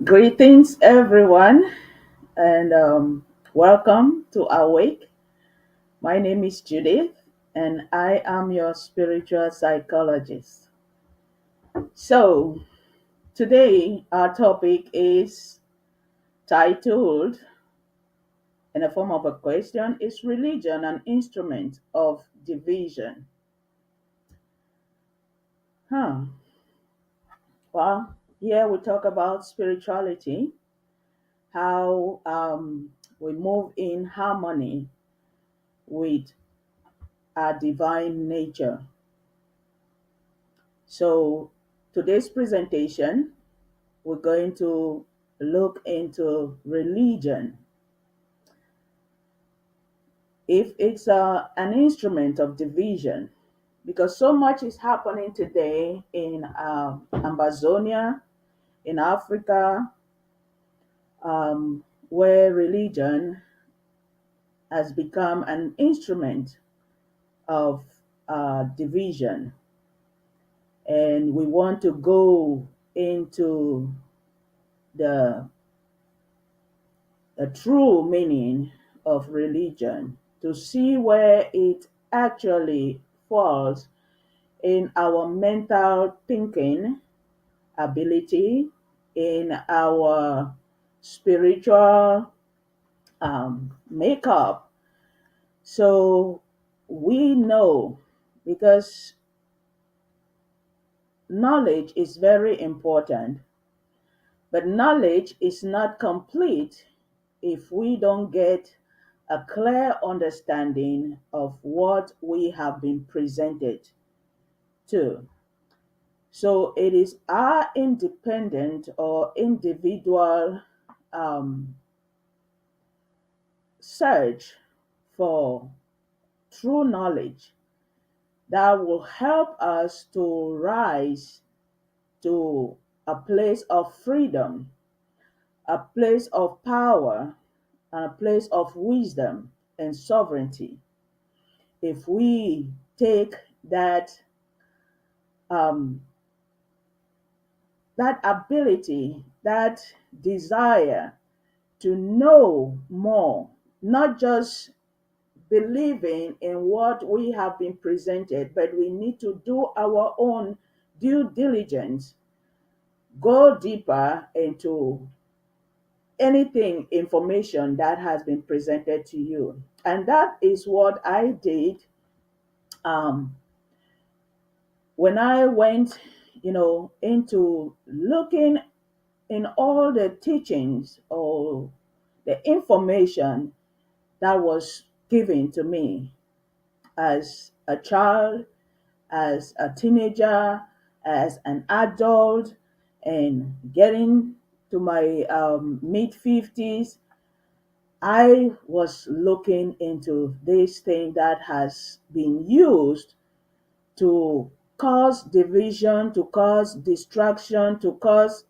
Greetings, everyone, and welcome to Awake. My name is Judith, and I am your spiritual psychologist. So, today our topic is titled, in the form of a question, is religion an instrument of division? Huh. Well, here we talk about spirituality, how we move in harmony with our divine nature. So, today's presentation, we're going to look into religion. If it's an instrument of division, because so much is happening today in Amazonia, in Africa, where religion has become an instrument of division. And we want to go into the the true meaning of religion, to see where it actually falls in our mental thinking ability, in our spiritual makeup. So we know, because knowledge is very important, but knowledge is not complete if we don't get a clear understanding of what we have been presented to. So it is our independent or individual um, search for true knowledge that will help us to rise to a place of freedom, a place of power, and a place of wisdom and sovereignty. If we take um, that ability, that desire to know more, not just believing in what we have been presented, but we need to do our own due diligence, go deeper into anything information that has been presented to you. And that is what I did um, when I went, into looking in all the teachings or the information that was given to me as a child, as a teenager, as an adult, and getting to my mid 50s. I was looking into this thing that has been used to cause division, to cause distraction, to cause,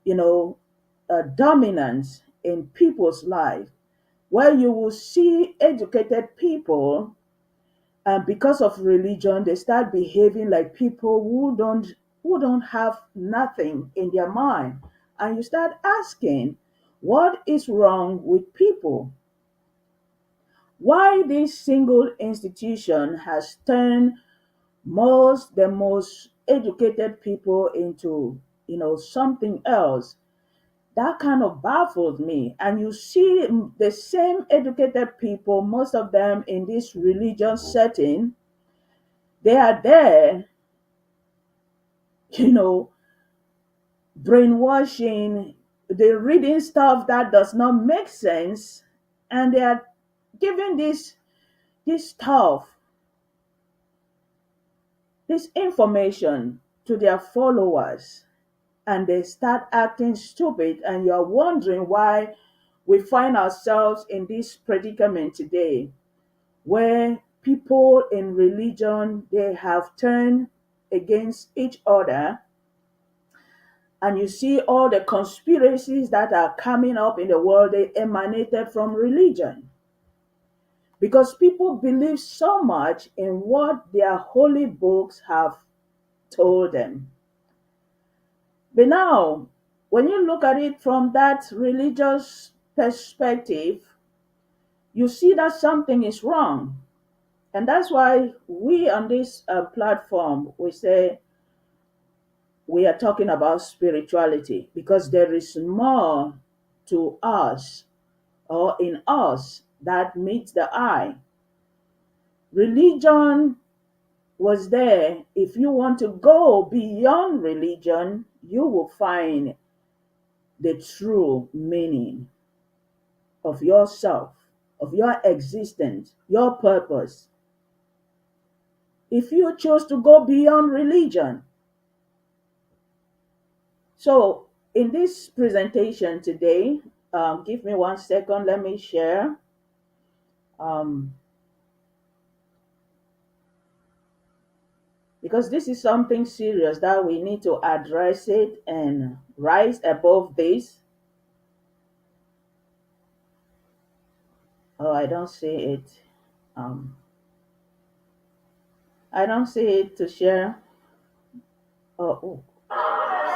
you know, dominance in people's life, where you will see educated people, and because of religion, they start behaving like people who don't have nothing in their mind. And you start asking, what is wrong with people? Why this single institution has turned the most educated people into something else? That kind of baffled me. And you see the same educated people, most of them in this religious setting, they are there, you know brainwashing, they're reading stuff that does not make sense, and they are giving this stuff, this information to their followers, and they start acting stupid, and you're wondering why we find ourselves in this predicament today, where people in religion, they have turned against each other, and you see all the conspiracies that are coming up in the world, they emanated from religion, because people believe so much in what their holy books have told them. But now, When you look at it from that religious perspective, you see that something is wrong. And that's why we on this platform, we say we are talking about spirituality because there is more to us or in us that meets the eye. Religion was there. If you want to go beyond religion, you will find the true meaning of yourself, of your existence, your purpose. If you choose to go beyond religion, so in this presentation today, give me 1 second, let me share. Um, because this is something serious that we need to address it and rise above this. Oh, I don't see it. Um, I don't see it to share. Oh,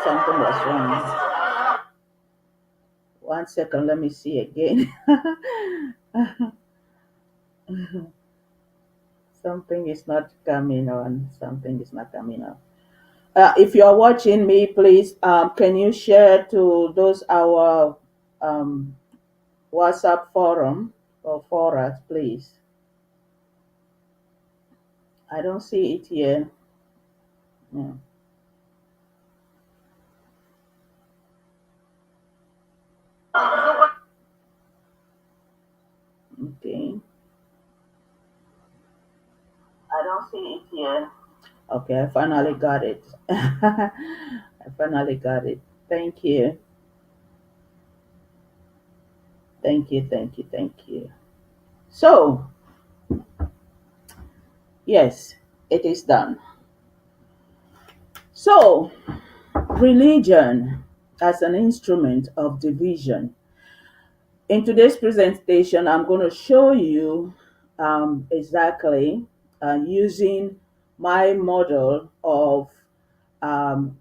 something was wrong. 1 second, let me see again. Something is not coming on. Something is not coming up. If you're watching me, please, can you share to those our um, WhatsApp forum or forums, please? I don't see it here. Yeah. Okay. I don't see it here. Okay, I finally got it. I finally got it. Thank you. Thank you. Thank you. Thank you. So, yes, it is done. So, religion as an instrument of division. In today's presentation, I'm going to show you exactly using my model of um,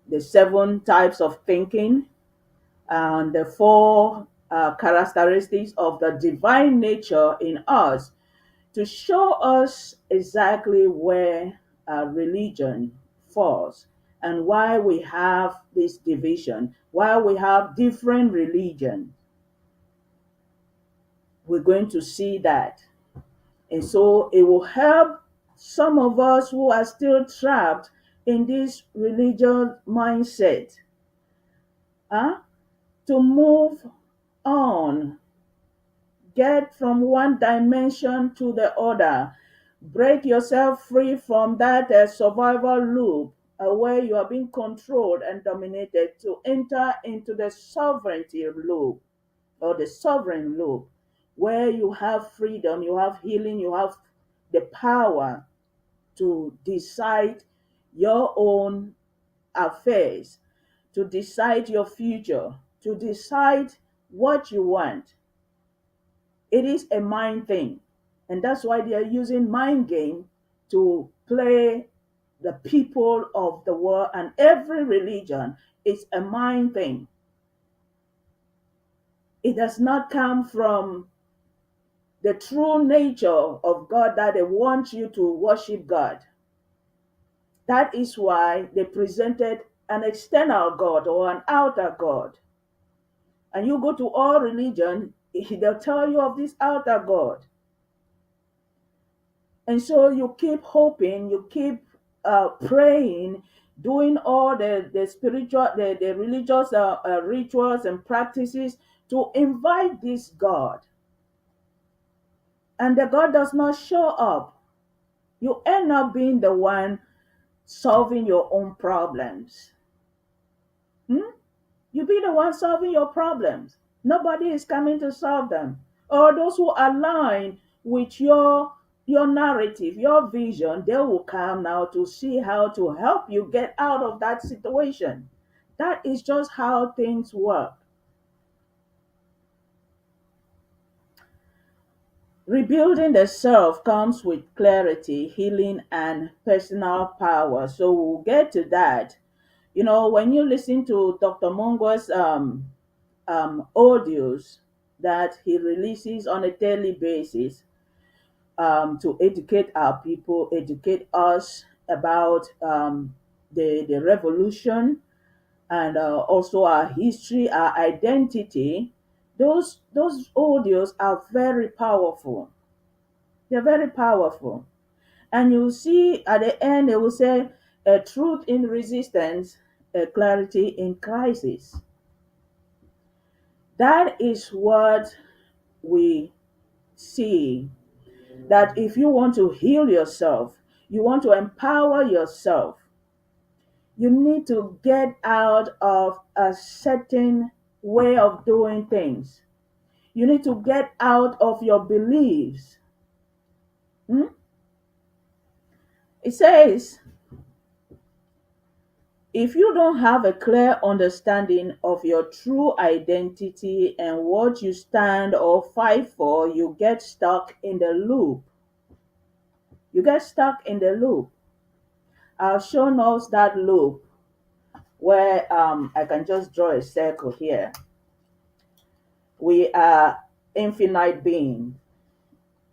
the 7 types of thinking and the 4 characteristics of the divine nature in us to show us exactly where religion falls and why we have this division, why we have different religions. We're going to see that. And so it will help some of us who are still trapped in this religious mindset uh, to move on, get from one dimension to the other, break yourself free from that survival loop where you are being controlled and dominated to enter into the sovereignty loop or the sovereign loop where you have freedom, you have healing, you have the power to decide your own affairs, to decide your future, to decide what you want. It is a mind thing. And that's why they are using mind game to play the people of the world, and every religion is a mind thing. It does not come from the true nature of God that they want you to worship God. That is why they presented an external God or an outer God. And you go to all religion, they'll tell you of this outer God. And so you keep hoping, you keep praying, doing all the spiritual, the religious rituals and practices to invite this God. And the God does not show up. You end up being the one solving your own problems. Hmm? You be the one solving your problems. Nobody is coming to solve them. Or those who align with your narrative, your vision, they will come now to see how to help you get out of that situation. That is just how things work. Rebuilding the self comes with clarity, healing, and personal power. So we'll get to that. When you listen to Dr. Mongo's audios that he releases on a daily basis, to educate our people, educate us about the revolution, and also our history, our identity. Those audios are very powerful. They're very powerful. And you'll see at the end, they will say, a truth in resistance, a clarity in crisis. That is what we see. That if you want to heal yourself, you want to empower yourself, you need to get out of a certain way of doing things. You need to get out of your beliefs. Hmm? It says, if you don't have a clear understanding of your true identity and what you stand or fight for, you get stuck in the loop. You get stuck in the loop. I've shown us that loop where I can just draw a circle here. We are infinite being.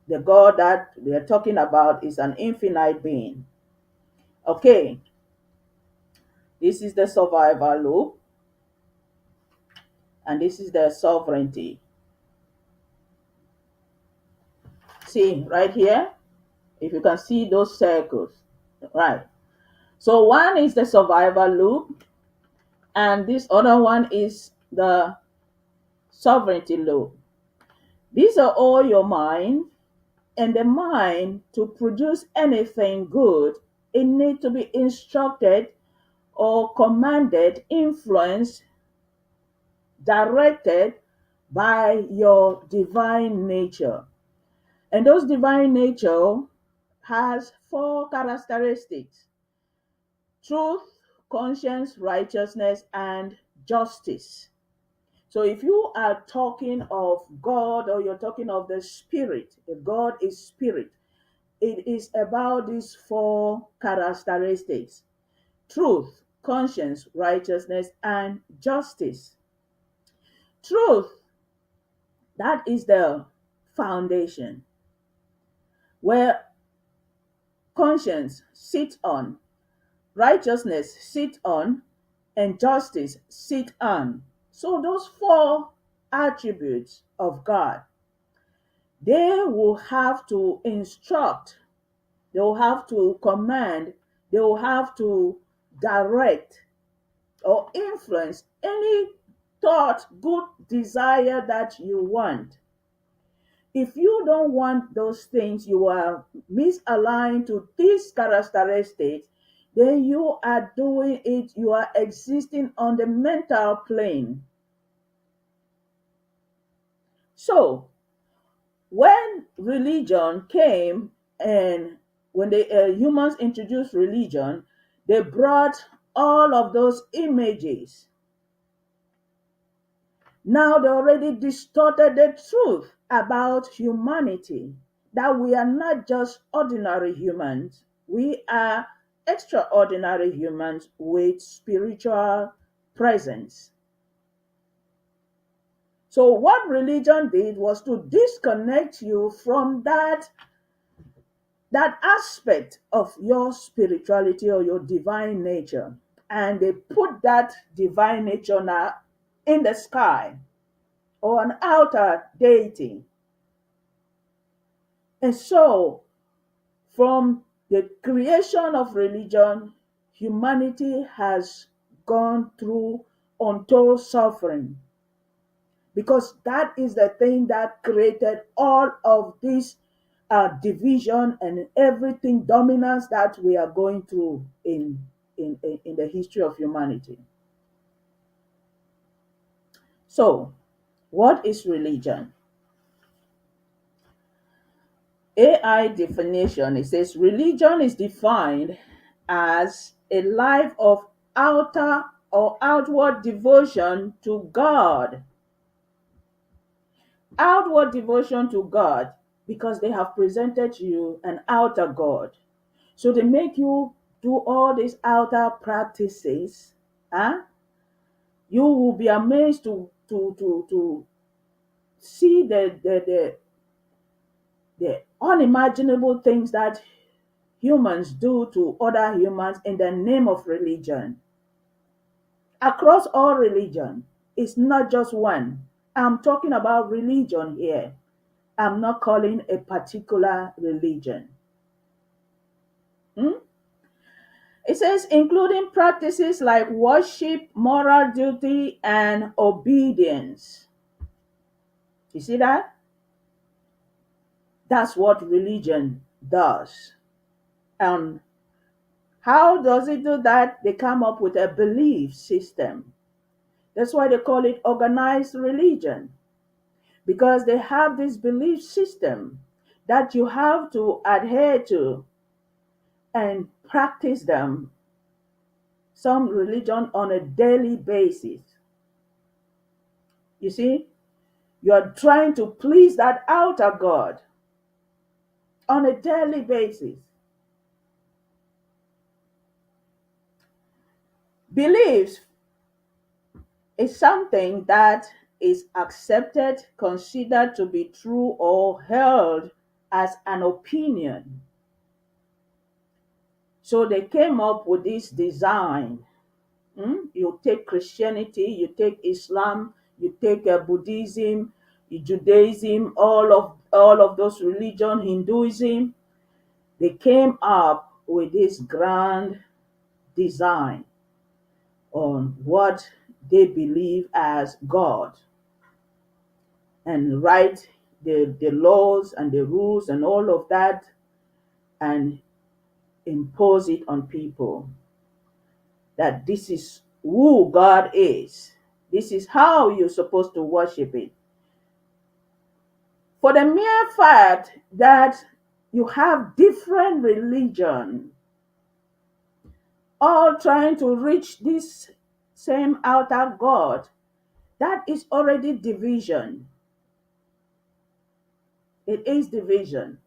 The God that we are talking about is an infinite being. Okay, this is the survival loop, and this is the sovereignty. See right here, if you can see those circles, right? So one is the survival loop, and this other one is the sovereignty loop. These are all your mind, and the mind, to produce anything good, it needs to be instructed or commanded, influenced, directed by your divine nature. And those divine nature has four characteristics: truth, conscience, righteousness, and justice. So if you are talking of God, or you're talking of the spirit, God is spirit, it is about these four characteristics: truth, conscience, righteousness, and justice. Truth, that is the foundation where conscience sits on, righteousness sits on, and justice sits on. So those four attributes of God, they will have to instruct, they will have to command, they will have to direct or influence any thought, good desire that you want. If you don't want those things, you are misaligned to these characteristics, then you are doing it, you are existing on the mental plane. So, when religion came, and when the humans introduced religion, they brought all of those images. Now they already distorted the truth about humanity, that we are not just ordinary humans, we are extraordinary humans with spiritual presence. So what religion did was to disconnect you from that aspect of your spirituality or your divine nature, and they put that divine nature now in the sky, or an outer deity. And so, from the creation of religion, humanity has gone through untold suffering, because that is the thing that created all of this division and everything dominance that we are going through in the history of humanity. So, what is religion? AI definition, it says religion is defined as a life of outer or outward devotion to God. Outward devotion to God, because they have presented to you an outer God. So they make you do all these outer practices, Huh? You will be amazed to see the unimaginable things that humans do to other humans in the name of religion. Across all religion, it's not just one. I'm talking about religion here. I'm not calling a particular religion. Hmm? It says, including practices like worship, moral duty, and obedience. You see that? That's what religion does. And how does it do that? They come up with a belief system. That's why they call it organized religion, because they have this belief system that you have to adhere to and practice them, some religion on a daily basis. You see, you're trying to please that outer God on a daily basis. Beliefs is something that is accepted, considered to be true, or held as an opinion. So they came up with this design. You take Christianity, you take Islam, you take Buddhism, Judaism, all of those religion, Hinduism. They came up with this grand design on what they believe as God, and write the laws and the rules and all of that, and impose it on people, that this is who God is. This is how you're supposed to worship it. For the mere fact that you have different religion, all trying to reach this same outer God, that is already division. It is division.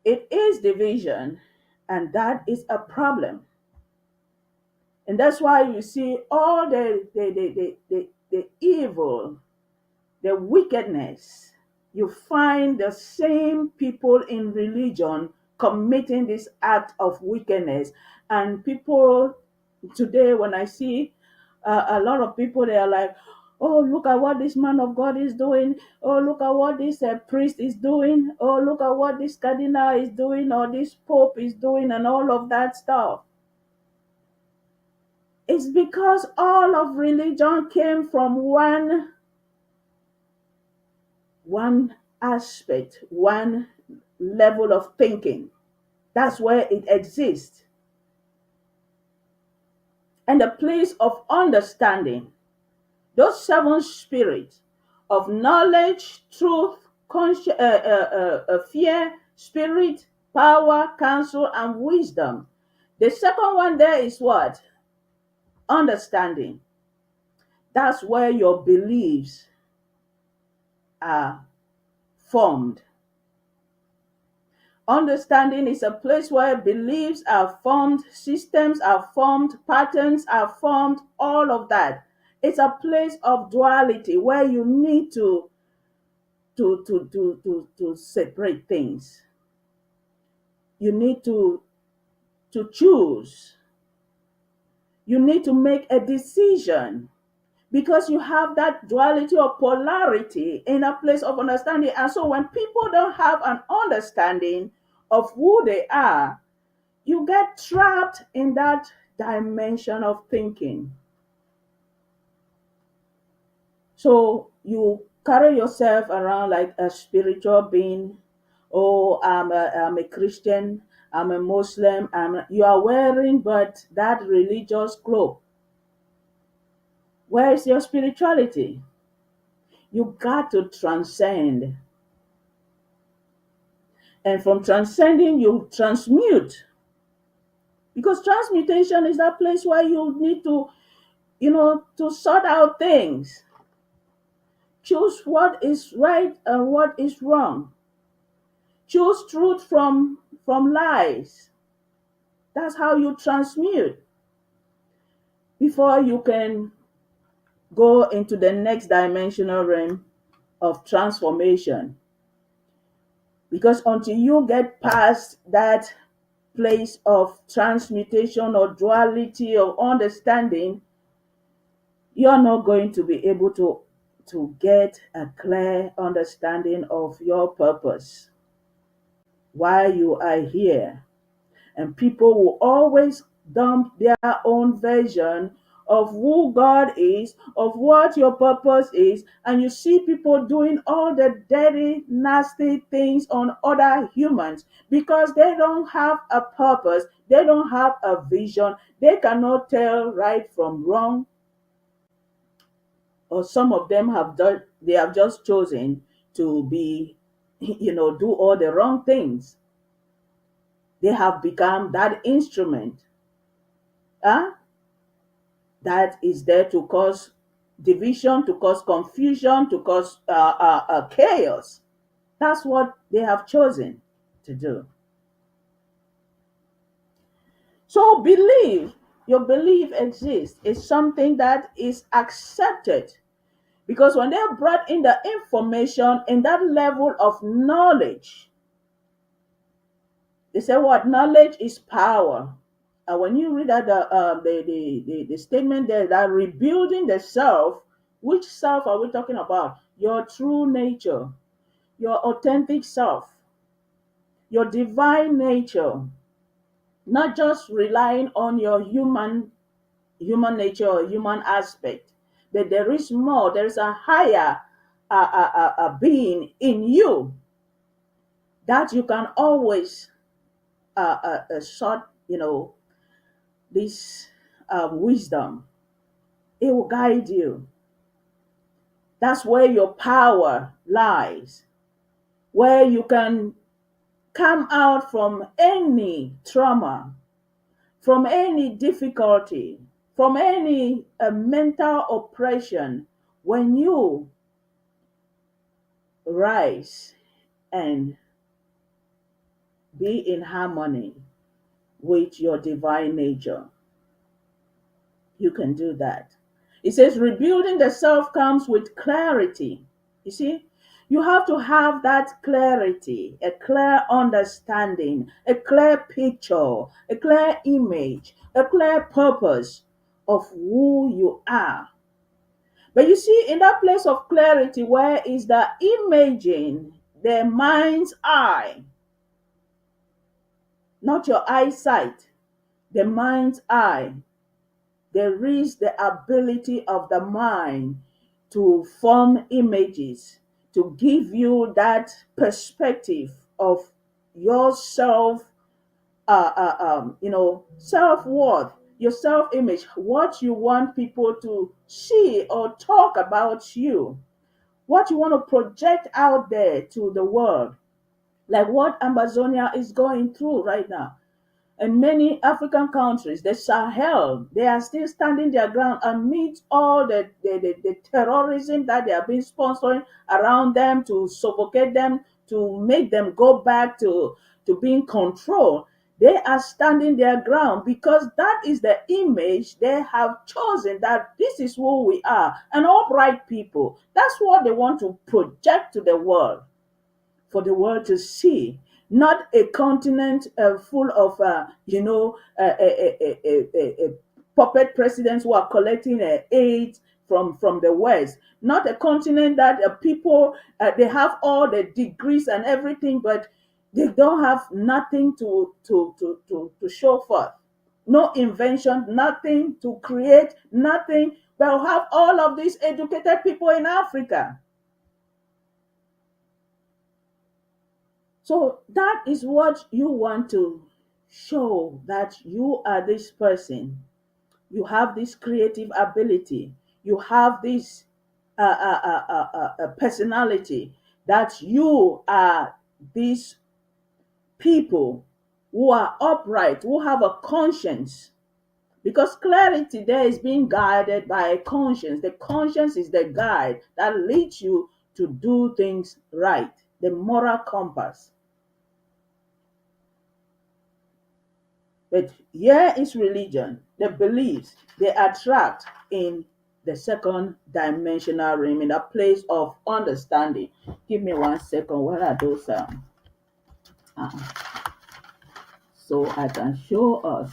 It is division, and that is a problem. And that's why you see all the evil, the wickedness. You find the same people in religion committing this act of wickedness. And people today, when I see a lot of people, they are like, oh, look at what this man of God is doing. Oh, look at what this priest is doing. Oh, look at what this cardinal is doing, or this pope is doing, and all of that stuff. It's because all of religion came from one aspect, one level of thinking. That's where it exists. And the place of understanding, those seven spirits of knowledge, truth, fear, spirit, power, counsel, and wisdom. The second one there is what? Understanding. That's where your beliefs are formed. Understanding is a place where beliefs are formed, systems are formed, patterns are formed, all of that. It's a place of duality where you need to separate things. You need to choose. You need to make a decision, because you have that duality or polarity in a place of understanding. And so when people don't have an understanding of who they are, you get trapped in that dimension of thinking. So you carry yourself around like a spiritual being. Oh, I'm a Christian, I'm a Muslim, you are wearing but that religious cloak. Where is your spirituality? You got to transcend. And from transcending, you transmute. Because transmutation is that place where you need to sort out things. Choose what is right and what is wrong. Choose truth from lies. That's how you transmute before you can go into the next dimensional realm of transformation. Because until you get past that place of transmutation or duality or understanding, you're not going to be able to get a clear understanding of your purpose, why you are here. And people will always dump their own version of who God is, of what your purpose is, and you see people doing all the dirty, nasty things on other humans because they don't have a purpose, they don't have a vision, they cannot tell right from wrong, or some of them have done, they have just chosen to be, do all the wrong things. They have become that instrument, huh, that is there to cause division, to cause confusion, to cause chaos. That's what they have chosen to do. So your belief exists, is something that is accepted. Because when they brought in the information in that level of knowledge, they say what? Knowledge is power. And when you read that the statement there, that rebuilding the self, which self are we talking about? Your true nature, your authentic self, your divine nature, not just relying on your human nature or human aspect, but there is more. There is a higher being in you that you can always sort, this wisdom. It will guide you. That's where your power lies, where you can come out from any trauma, from any difficulty, from any mental oppression when you rise and be in harmony with your divine nature. You can do that. It says rebuilding the self comes with clarity. You see, you have to have that clarity, a clear understanding, a clear picture, a clear image, a clear purpose of who you are. But you see, in that place of clarity, where is the imaging, the mind's eye, not your eyesight, the mind's eye. There is the ability of the mind to form images, to give you that perspective of yourself, self-worth, your self-image, what you want people to see or talk about you, what you want to project out there to the world, like what Amazonia is going through right now. In many African countries, the Sahel, they are still standing their ground amidst all the terrorism that they have been sponsoring around them to suffocate them, to make them go back to being controlled. They are standing their ground because that is the image they have chosen, that this is who we are, an upright people. That's what they want to project to the world, for the world to see, not a continent full of, puppet presidents who are collecting aid from the West, not a continent that people, they have all the degrees and everything, but they don't have nothing to show forth. No invention, nothing to create, nothing. But have all of these educated people in Africa. So that is what you want to show, that you are this person. You have this creative ability. You have this personality, that you are these people who are upright, who have a conscience. Because clarity there is being guided by a conscience. The conscience is the guide that leads you to do things right, the moral compass. But here is religion, the beliefs they attract in the second dimensional realm, in a place of understanding. Give me 1 second. Where are those? Uh, so I can show us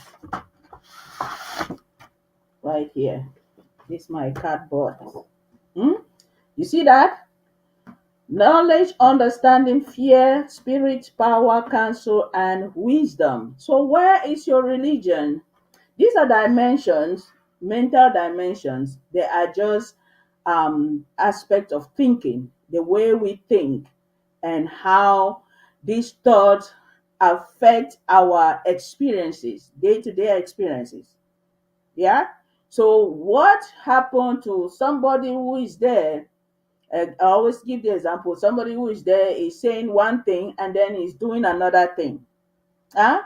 right here. This is my cardboard. Hmm? You see that? Knowledge, understanding, fear, spirit, power, counsel, and wisdom. So, where is your religion? These are dimensions, mental dimensions. They are just aspects of thinking, the way we think, and how these thoughts affect our experiences, day to day experiences. Yeah. So, what happened to somebody who is there? I always give the example, somebody who is there is saying one thing and then is doing another thing. Huh?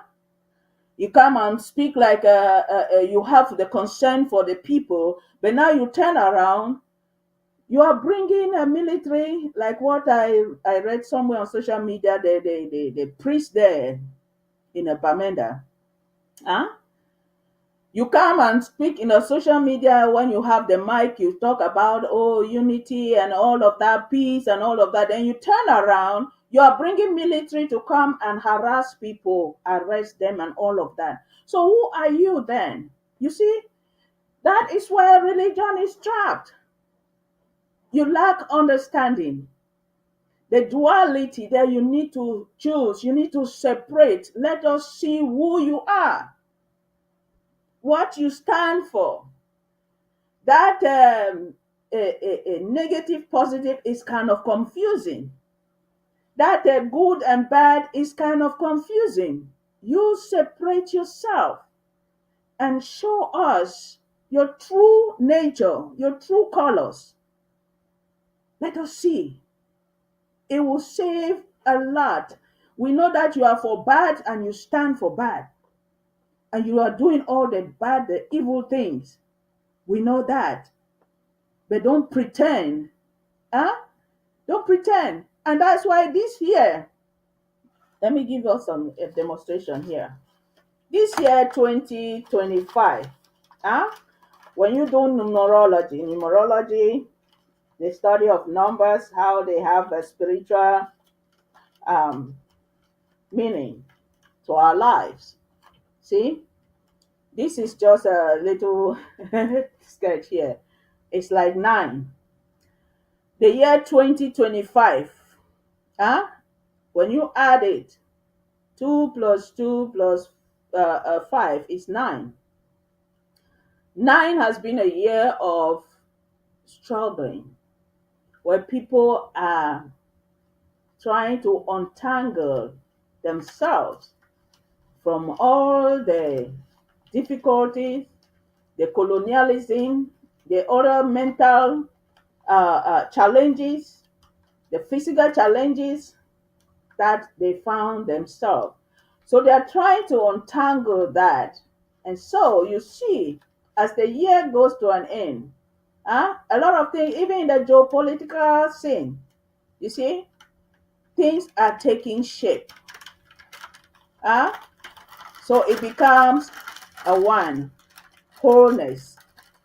You come and speak like you have the concern for the people, but now you turn around, you are bringing a military, like what I read somewhere on social media, the priest there in a Bamenda. Huh? You come and speak in a social media when you have the mic, you talk about unity and all of that, peace and all of that. Then you turn around, you are bringing military to come and harass people, arrest them, and all of that. So who are you then? You see, that is where religion is trapped. You lack understanding. The duality that you need to choose, you need to separate. Let us see who you are, what you stand for. That a negative positive is kind of confusing. That good and bad is kind of confusing. You separate yourself and show us your true nature, your true colors. Let us see. It will save a lot. We know that you are for bad and you stand for bad, and you are doing all the bad, the evil things. We know that. But don't pretend. Huh? Don't pretend. And that's why this year, let me give us some a demonstration here. This year, 2025, huh? When you do numerology, the study of numbers, how they have a spiritual um, meaning to our lives. See, this is just a little sketch here. It's like 9. The year 2025, huh? When you add it, 2 plus 2 plus 5 is 9. 9 has been a year of struggling where people are trying to untangle themselves from all the difficulties, the colonialism, the other mental challenges, the physical challenges that they found themselves. So they are trying to untangle that. And so you see, as the year goes to an end, a lot of things, even in the geopolitical scene, you see, things are taking shape. Huh? So it becomes a one, wholeness,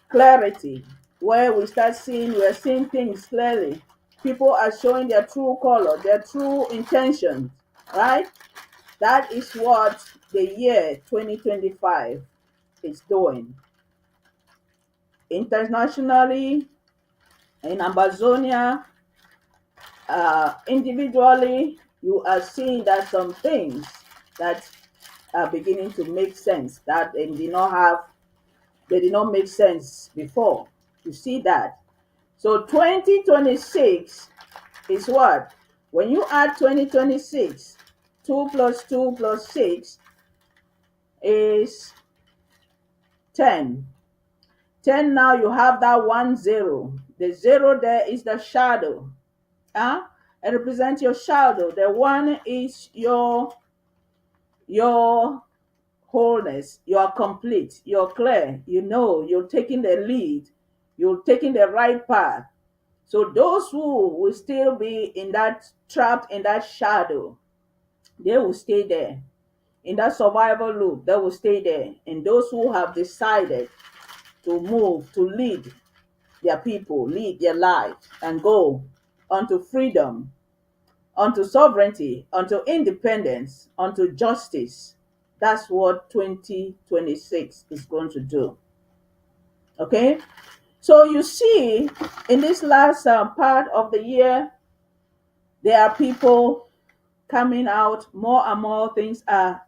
clarity, where we're seeing things clearly. People are showing their true color, their true intentions, right? That is what the year 2025 is doing. Internationally, in Amazonia, individually, you are seeing that some things that are beginning to make sense that they did not make sense before. You see that. So 2026 is what? When you add 2026, 2 plus 2 plus 6 is 10. 10 now you have that 1 0. The 0 there is the shadow. It represents your shadow. The 1 is your wholeness. You are complete. You're clear. You know you're taking the lead. You're taking the right path. So those who will still be in that trapped in that shadow, they will stay there. in that survival loop, they will stay there. And those who have decided to move, to lead their people, lead their lives, and go unto freedom, unto sovereignty, unto independence, unto justice. That's what 2026 is going to do. Okay? So you see, in this last part of the year, there are people coming out, more and more things are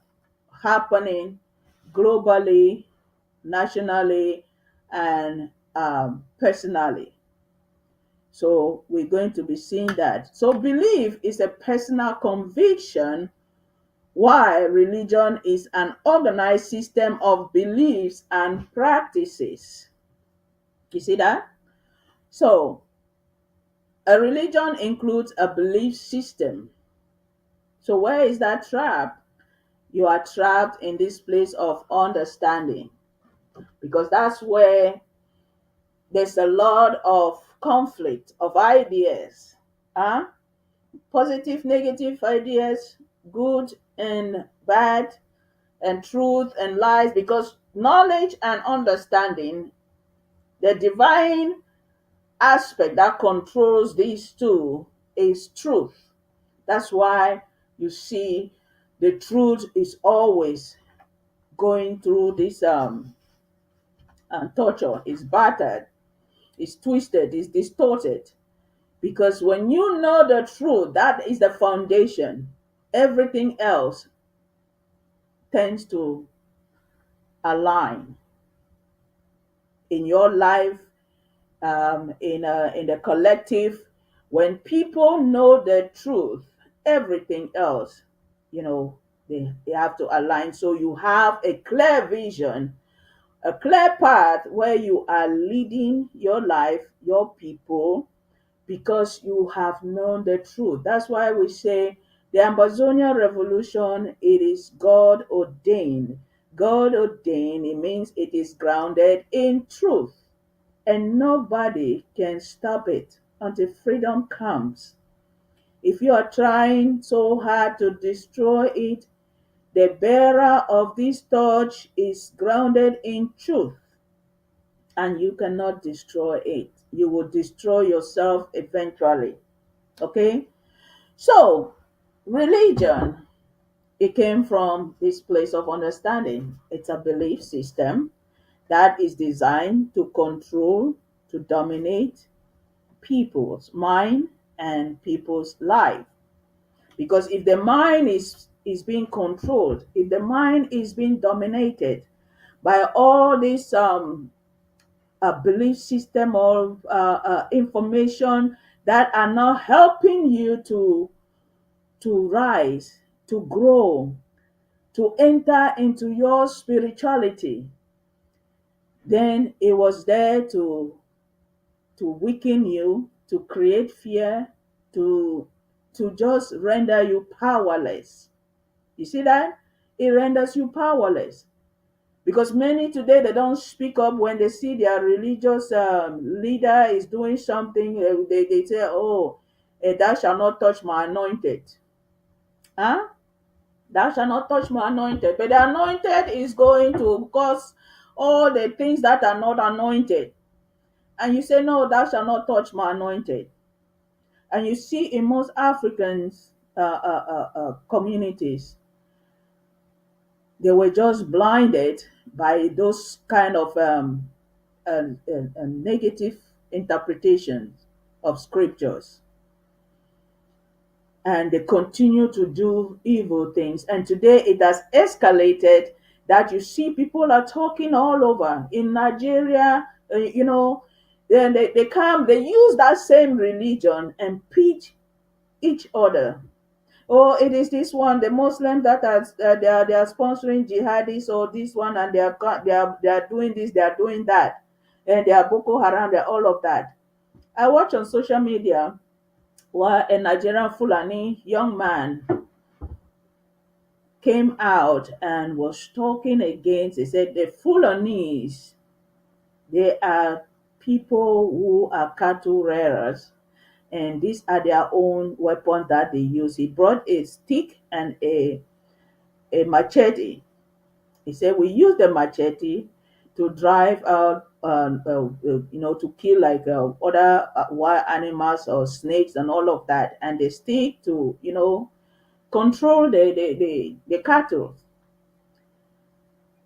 happening globally, nationally, and personally. So we're going to be seeing that. So belief is a personal conviction, while religion is an organized system of beliefs and practices. You see that? So a religion includes a belief system. So where is that trap? You are trapped in this place of understanding, because that's where there's a lot of conflict of ideas. Huh? Positive, negative ideas, good and bad, and truth and lies, because knowledge and understanding, the divine aspect that controls these two, is truth. That's why you see the truth is always going through this torture, is battered, is twisted, is distorted. Because when you know the truth, that is the foundation. Everything else tends to align in your life, in the collective. When people know the truth, everything else, you know, they have to align. So you have a clear vision, a clear path where you are leading your life, your people, because you have known the truth. That's why we say the Amazonian revolution, it is God ordained. God ordained, it means it is grounded in truth, and nobody can stop it until freedom comes. If you are trying so hard to destroy it, the bearer of this torch is grounded in truth, and you cannot destroy it. You will destroy yourself eventually. Okay? So, religion, it came from this place of understanding. It's a belief system that is designed to control, to dominate people's mind and people's life. Because if the mind is being controlled, if the mind is being dominated by all this belief system or information that are not helping you to rise, to grow, to enter into your spirituality, then it was there to weaken you, to create fear, to to just render you powerless. You see that? It renders you powerless. Because many today, they don't speak up when they see their religious leader is doing something. They say, "Oh, thou shalt not touch my anointed." Huh? Thou shalt not touch my anointed. But the anointed is going to cause all the things that are not anointed. And you say, "No, thou shalt not touch my anointed." And you see in most Africans communities, they were just blinded by those kind of negative interpretations of scriptures, and they continue to do evil things. And today it has escalated that you see people are talking all over in Nigeria. Then they come, they use that same religion and pitch each other. Oh, it is this one, the Muslims that are they are sponsoring jihadis, or this one, and they are doing this, they are doing that, and they are Boko Haram, they are all of that. I watch on social media where a Nigerian Fulani young man came out and was talking against. He said the Fulanis, they are people who are cattle rearers, and these are their own weapons that they use. He brought a stick and a machete. He said we use the machete to drive out, to kill like other wild animals or snakes and all of that, and the stick to, control the cattle.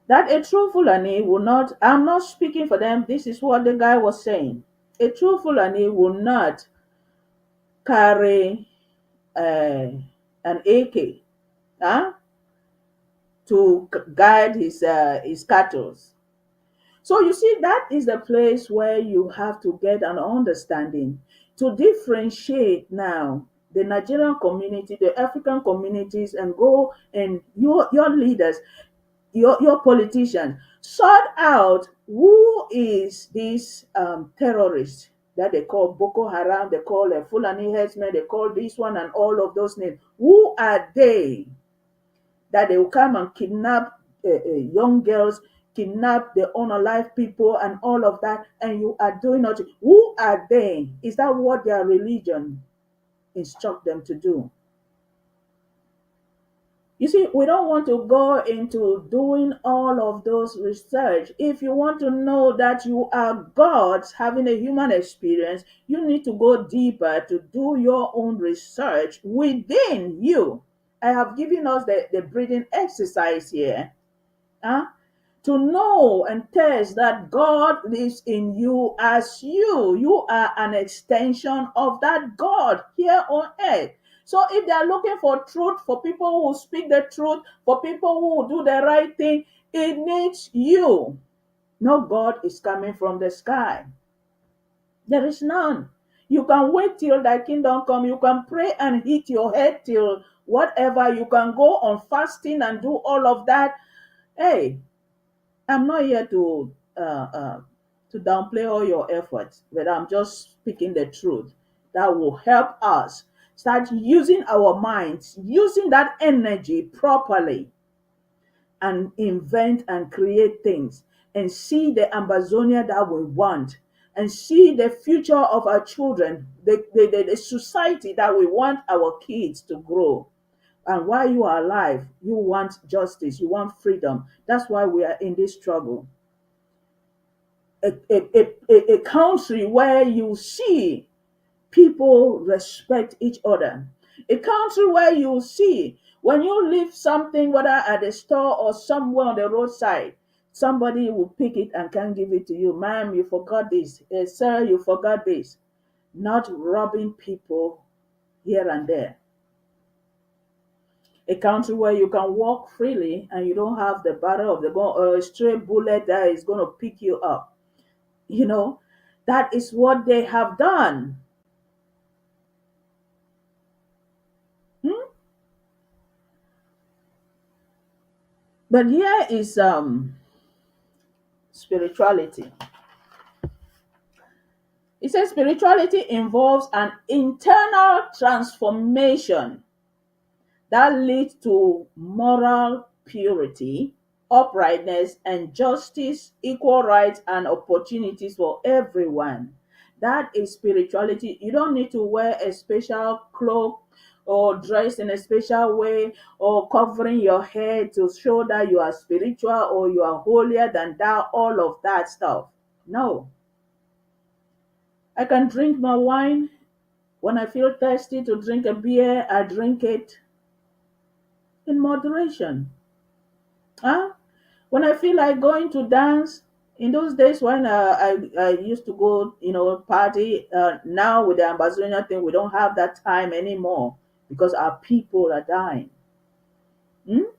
That a true Fulani will not, I'm not speaking for them, this is what the guy was saying. A true Fulani will not carry an AK, huh, to guide his cattle. So you see, that is the place where you have to get an understanding to differentiate now the Nigerian community, the African communities, and go and your leaders, your politicians, sort out who is this terrorist that they call Boko Haram, they call Fulani herdsmen, they call this one and all of those names. Who are they that they will come and kidnap young girls, kidnap the unalive people, and all of that, and you are doing nothing? Who are they? Is that what their religion instruct them to do? You see, we don't want to go into doing all of those research. If you want to know that you are gods having a human experience, you need to go deeper to do your own research within you. I have given us the breathing exercise here. Huh? To know and test that God lives in you as you. You are an extension of that God here on earth. So if they are looking for truth, for people who speak the truth, for people who do the right thing, it needs you. No God is coming from the sky. There is none. You can wait till thy kingdom come. You can pray and hit your head till whatever. You can go on fasting and do all of that. Hey, I'm not here to downplay all your efforts, but I'm just speaking the truth that will help us start using our minds, using that energy properly, and invent and create things and see the Amazonia that we want and see the future of our children, the society that we want our kids to grow. And while you are alive, you want justice, you want freedom. That's why we are in this struggle. A country where you see people respect each other. A country where you see when you leave something, whether at the store or somewhere on the roadside, somebody will pick it and can give it to you. Ma'am, you forgot this. Sir, you forgot this. Not robbing people here and there. A country where you can walk freely and you don't have the barrel of the gun or a stray bullet that is going to pick you up. That is what they have done. Hmm? But here is spirituality. It says spirituality involves an internal transformation that leads to moral purity, uprightness, and justice, equal rights, and opportunities for everyone. That is spirituality. You don't need to wear a special cloak or dress in a special way or covering your head to show that you are spiritual or you are holier than thou, all of that stuff. No. I can drink my wine. When I feel thirsty to drink a beer, I drink it in moderation. Huh? When I feel like going to dance, in those days when I used to go, party, now with the Ambazonia thing, we don't have that time anymore because our people are dying. Hmm?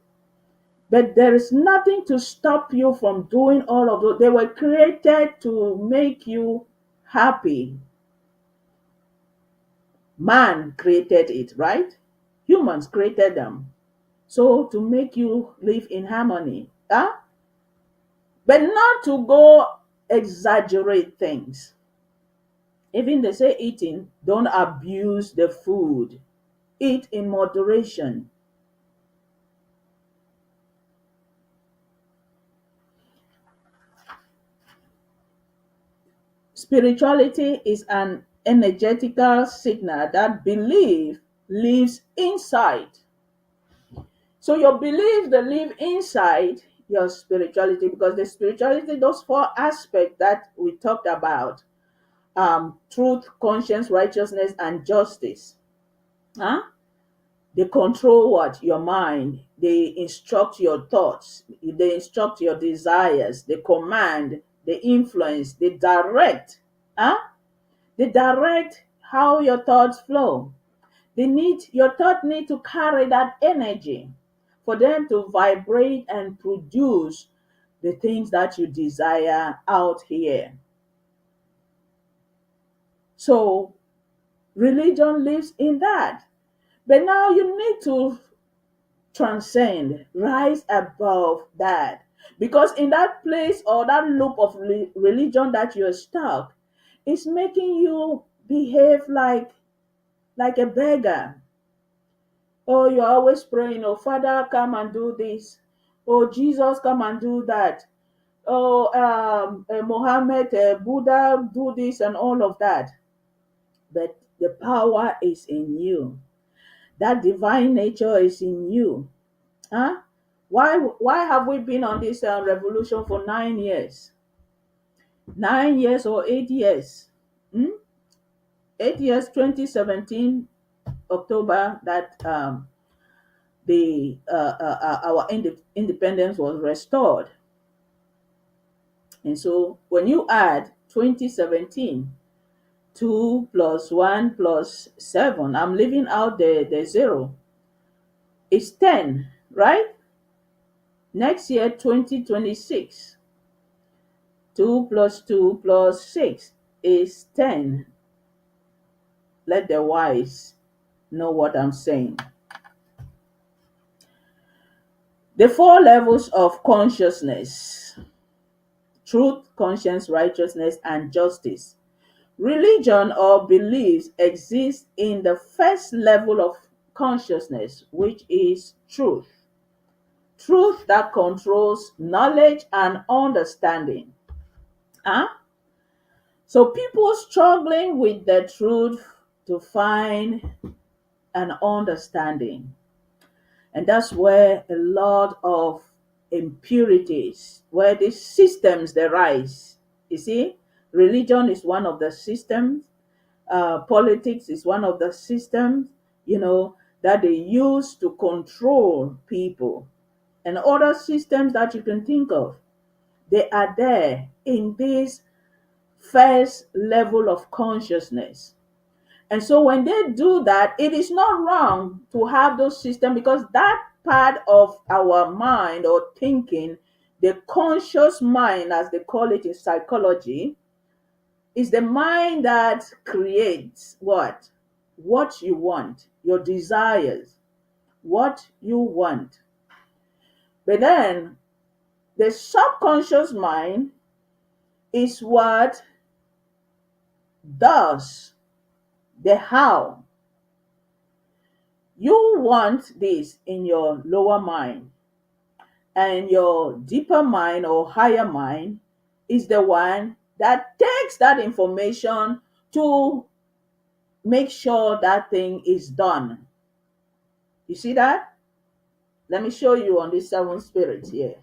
But there is nothing to stop you from doing all of those. They were created to make you happy. Man created it, right? Humans created them. So to make you live in harmony. Huh? But not to go exaggerate things. Even they say eating, don't abuse the food. Eat in moderation. Spirituality is an energetical signal that belief lives inside. So your beliefs, they live inside your spirituality, because the spirituality, those four aspects that we talked about, truth, conscience, righteousness, and justice. Huh? They control what? Your mind. They instruct your thoughts. They instruct your desires. They command. They influence. They direct. Huh? They direct how your thoughts flow. Your thought need to carry that energy for them to vibrate and produce the things that you desire out here. So religion lives in that. But now you need to transcend, rise above that. Because in that place or that loop of religion that you're stuck, it's making you behave like a beggar. Oh, you're always praying, oh, Father, come and do this. Oh, Jesus, come and do that. Oh, Mohammed, Buddha, do this and all of that. But the power is in you. That divine nature is in you. Huh? Why have we been on this revolution for 9 years? 9 years or 8 years? Hmm? 8 years, 2017, October, that the our independence was restored. And so when you add 2017, 2 plus 1 plus 7, I'm leaving out the zero, it's 10, right? Next year, 2026, 2 plus 2 plus 6 is 10. Let the wise know what I'm saying. The four levels of consciousness: truth, conscience, righteousness, and justice. Religion or beliefs exist in the first level of consciousness, which is truth. Truth that controls knowledge and understanding. Huh? So people struggling with the truth to find an understanding. And that's where a lot of impurities, where these systems they rise. You see, religion is one of the systems. Politics is one of the systems, that they use to control people. And other systems that you can think of, they are there in this first level of consciousness. And so when they do that, it is not wrong to have those systems, because that part of our mind or thinking, the conscious mind, as they call it in psychology, is the mind that creates what? What you want, your desires, what you want. But then the subconscious mind is what does the how. You want this in your lower mind, and your deeper mind or higher mind is the one that takes that information to make sure that thing is done. You see that? Let me show you on this seven spirits here.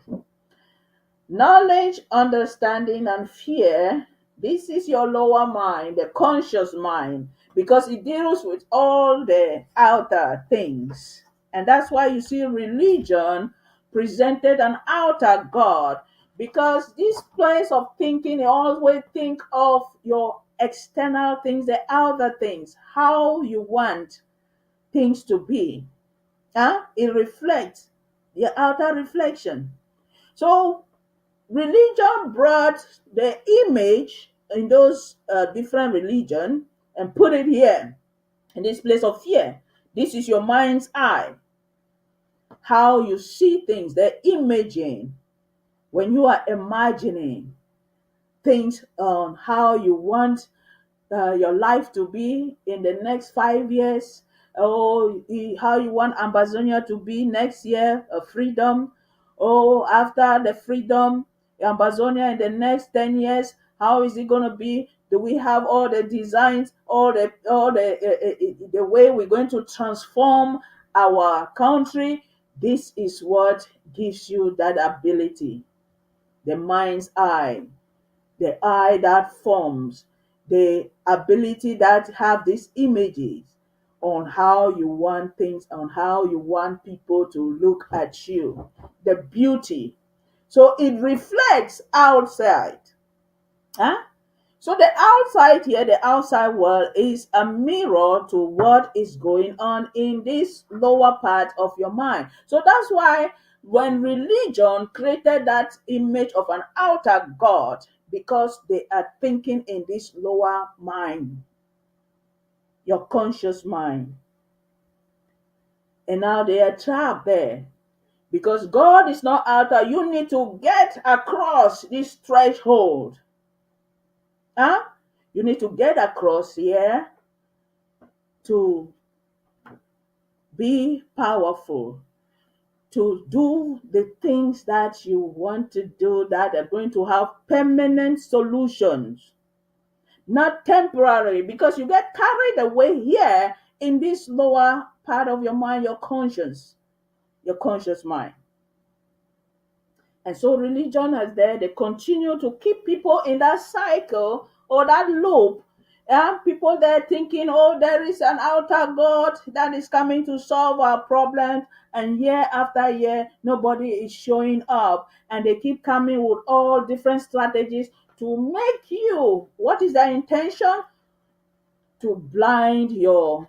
Knowledge, understanding, and fear. This is your lower mind, the conscious mind, because it deals with all the outer things. And that's why you see religion presented an outer God, because this place of thinking, you always think of your external things, the outer things, how you want things to be. It reflects the outer reflection. So religion brought the image in those different religion and put it here in this place of fear. This is your mind's eye, how you see things, the imaging. When you are imagining things on how you want your life to be in the next 5 years, or how you want Amazonia to be next year, freedom, or after the freedom, Amazonia in the next 10 years, how is it going to be? Do we have all the designs, all the way we're going to transform our country? This is what gives you that ability, the mind's eye, the eye that forms, the ability that have these images on how you want things, on how you want people to look at you, the beauty. So it reflects outside. Huh? So the outside here, the outside world is a mirror to what is going on in this lower part of your mind. So that's why when religion created that image of an outer God, because they are thinking in this lower mind, your conscious mind. And now they are trapped there. Because God is not outer, you need to get across this threshold. Huh? You need to get across here to be powerful, to do the things that you want to do that are going to have permanent solutions, not temporary, because you get carried away here in this lower part of your mind, your conscious mind. And so religion is there. They continue to keep people in that cycle or that loop. And people there thinking, oh, there is an outer God that is coming to solve our problems. And year after year, nobody is showing up. And they keep coming with all different strategies to make you, what is their intention? To blind your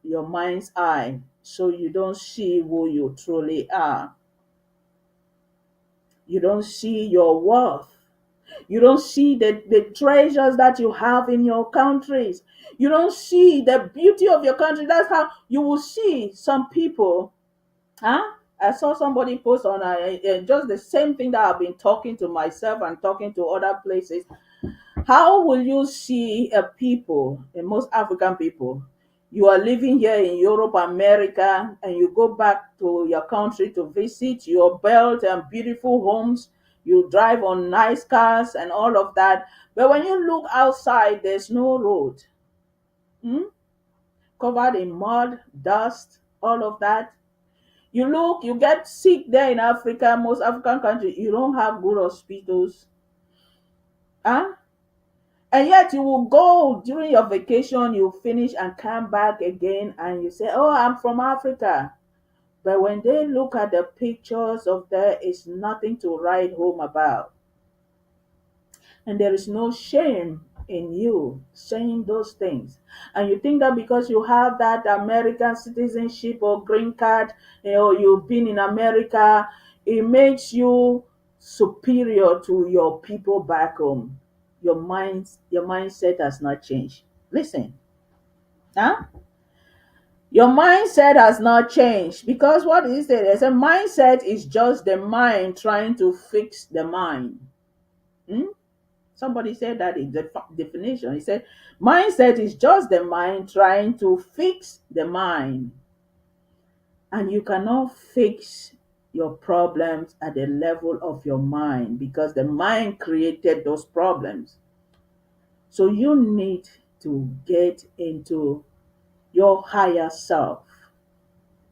mind's eye so you don't see who you truly are. You don't see your worth. You don't see the treasures that you have in your countries. You don't see the beauty of your country. That's how you will see some people. Huh? I saw somebody post on just the same thing that I've been talking to myself and talking to other places. How will you see a people, and most African people, you are living here in Europe, America, and you go back to your country to visit your built and beautiful homes, you drive on nice cars and all of that. But when you look outside, there's no road. Hmm? Covered in mud, dust, all of that. You look, you get sick there in Africa, most African countries, you don't have good hospitals. Huh? And yet you will go during your vacation, you finish and come back again and you say, oh, I'm from Africa. But when they look at the pictures of there is nothing to write home about. And there is no shame in you saying those things. And you think that because you have that American citizenship or green card, you've been in America, it makes you superior to your people back home. Your mindset has not changed. Listen, huh? Your mindset has not changed because what is it? There's a mindset is just the mind trying to fix the mind. Hmm? Somebody said that in the definition. He said, mindset is just the mind trying to fix the mind. And you cannot fix your problems at the level of your mind because the mind created those problems. So you need to get into your higher self.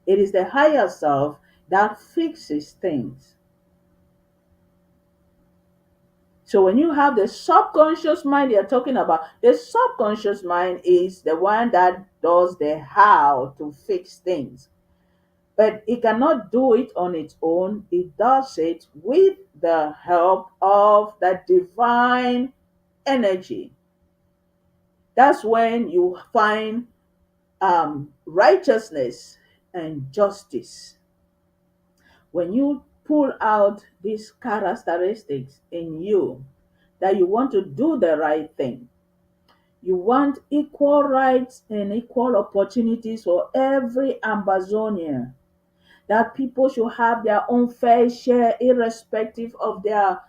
It is the higher self that fixes things. So when you have the subconscious mind you're talking about, the subconscious mind is the one that does the how to fix things. But it cannot do it on its own. It does it with the help of the divine energy. That's when you find righteousness and justice. When you pull out these characteristics in you, that you want to do the right thing, you want equal rights and equal opportunities for every Amazonian, that people should have their own fair share irrespective of their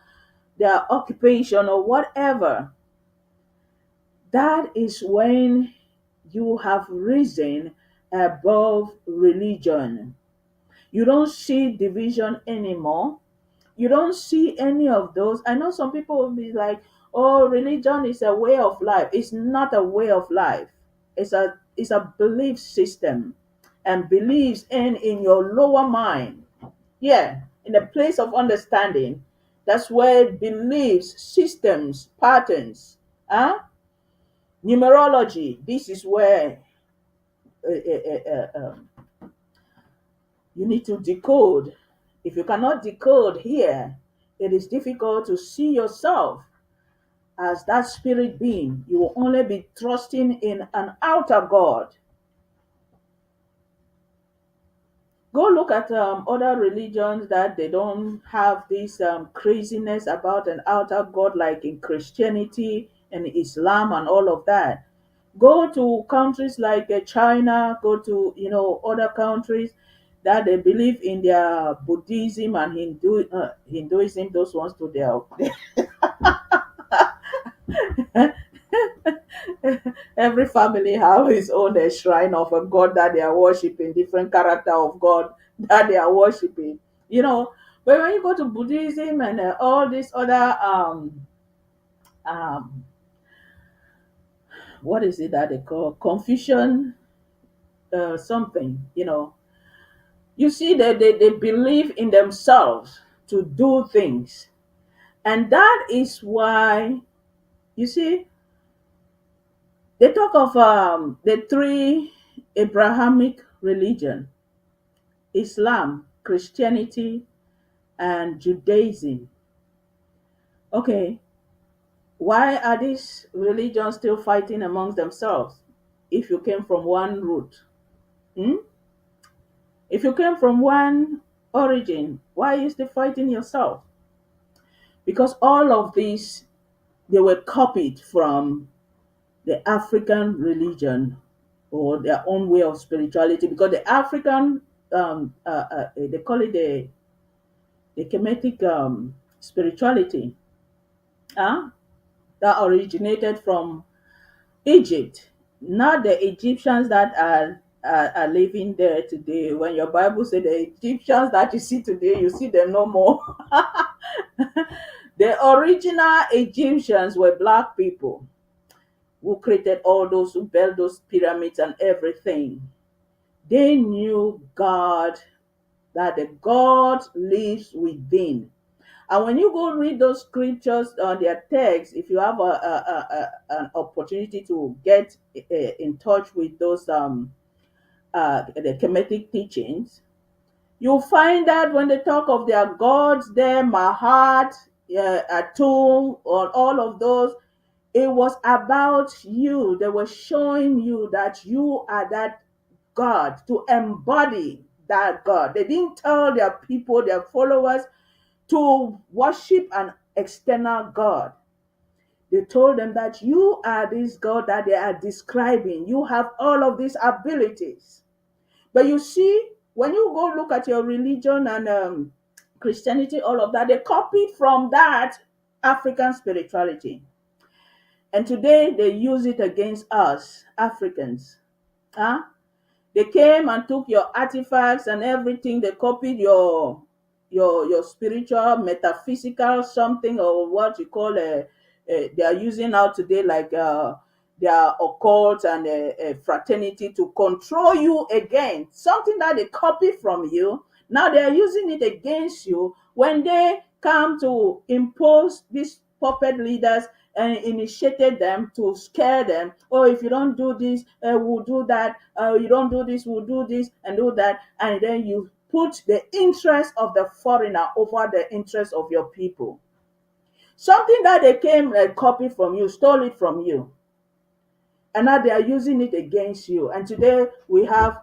occupation or whatever. That is when you have risen above religion. You don't see division anymore. You don't see any of those. I know some people will be like, oh, religion is a way of life. It's not a way of life. It's a belief system. and beliefs in your lower mind. Yeah, in a place of understanding. That's where beliefs, systems, patterns, huh? Numerology. This is where you need to decode. If you cannot decode here, it is difficult to see yourself as that spirit being. You will only be trusting in an outer God. Go look at other religions that they don't have this craziness about an outer God, like in Christianity and Islam and all of that. Go to countries like China, go to other countries that they believe in their Buddhism and Hinduism, those ones to their every family have his own shrine of a god that they are worshiping, different character of God that they are worshiping. You know, but when you go to Buddhism and all these other um, what is it that they call Confucian something? You see that they believe in themselves to do things, and that is why you see they talk of the three Abrahamic religion: Islam, Christianity, and Judaism. Okay, why are these religions still fighting amongst themselves if you came from one root? Hmm? If you came from one origin, why are you still fighting yourself? Because all of these, they were copied from the African religion or their own way of spirituality. Because the African, they call it the Kemetic spirituality, uh, that originated from Egypt, not the Egyptians that are living there today. When your Bible said the Egyptians that you see today, you see them no more. The original Egyptians were black people who created all those, who built those pyramids and everything. They knew God, that the God lives within. And when you go read those scriptures on their text, if you have an opportunity to get in touch with those the Kemetic teachings, you'll find that when they talk of their gods there, Mahat, Atum, or all of those, it was about you. They were showing you that you are that God, to embody that God. They didn't tell their people, their followers, to worship an external God. They told them that you are this God that they are describing. You have all of these abilities. But you see, when you go look at your religion and Christianity, all of that, they copied from that African spirituality. And today they use it against us, Africans. Huh? They came and took your artifacts and everything. They copied your spiritual, metaphysical something, or what you call they are using now today, like their occult and fraternity, to control you again. Something that they copy from you. Now they are using it against you when they come to impose these puppet leaders and initiated them to scare them. Oh, if you don't do this, we'll do that. You don't do this, we'll do this and do that. And then you put the interest of the foreigner over the interest of your people. Something that they came and copied from you, stole it from you, and now they are using it against you. And today we have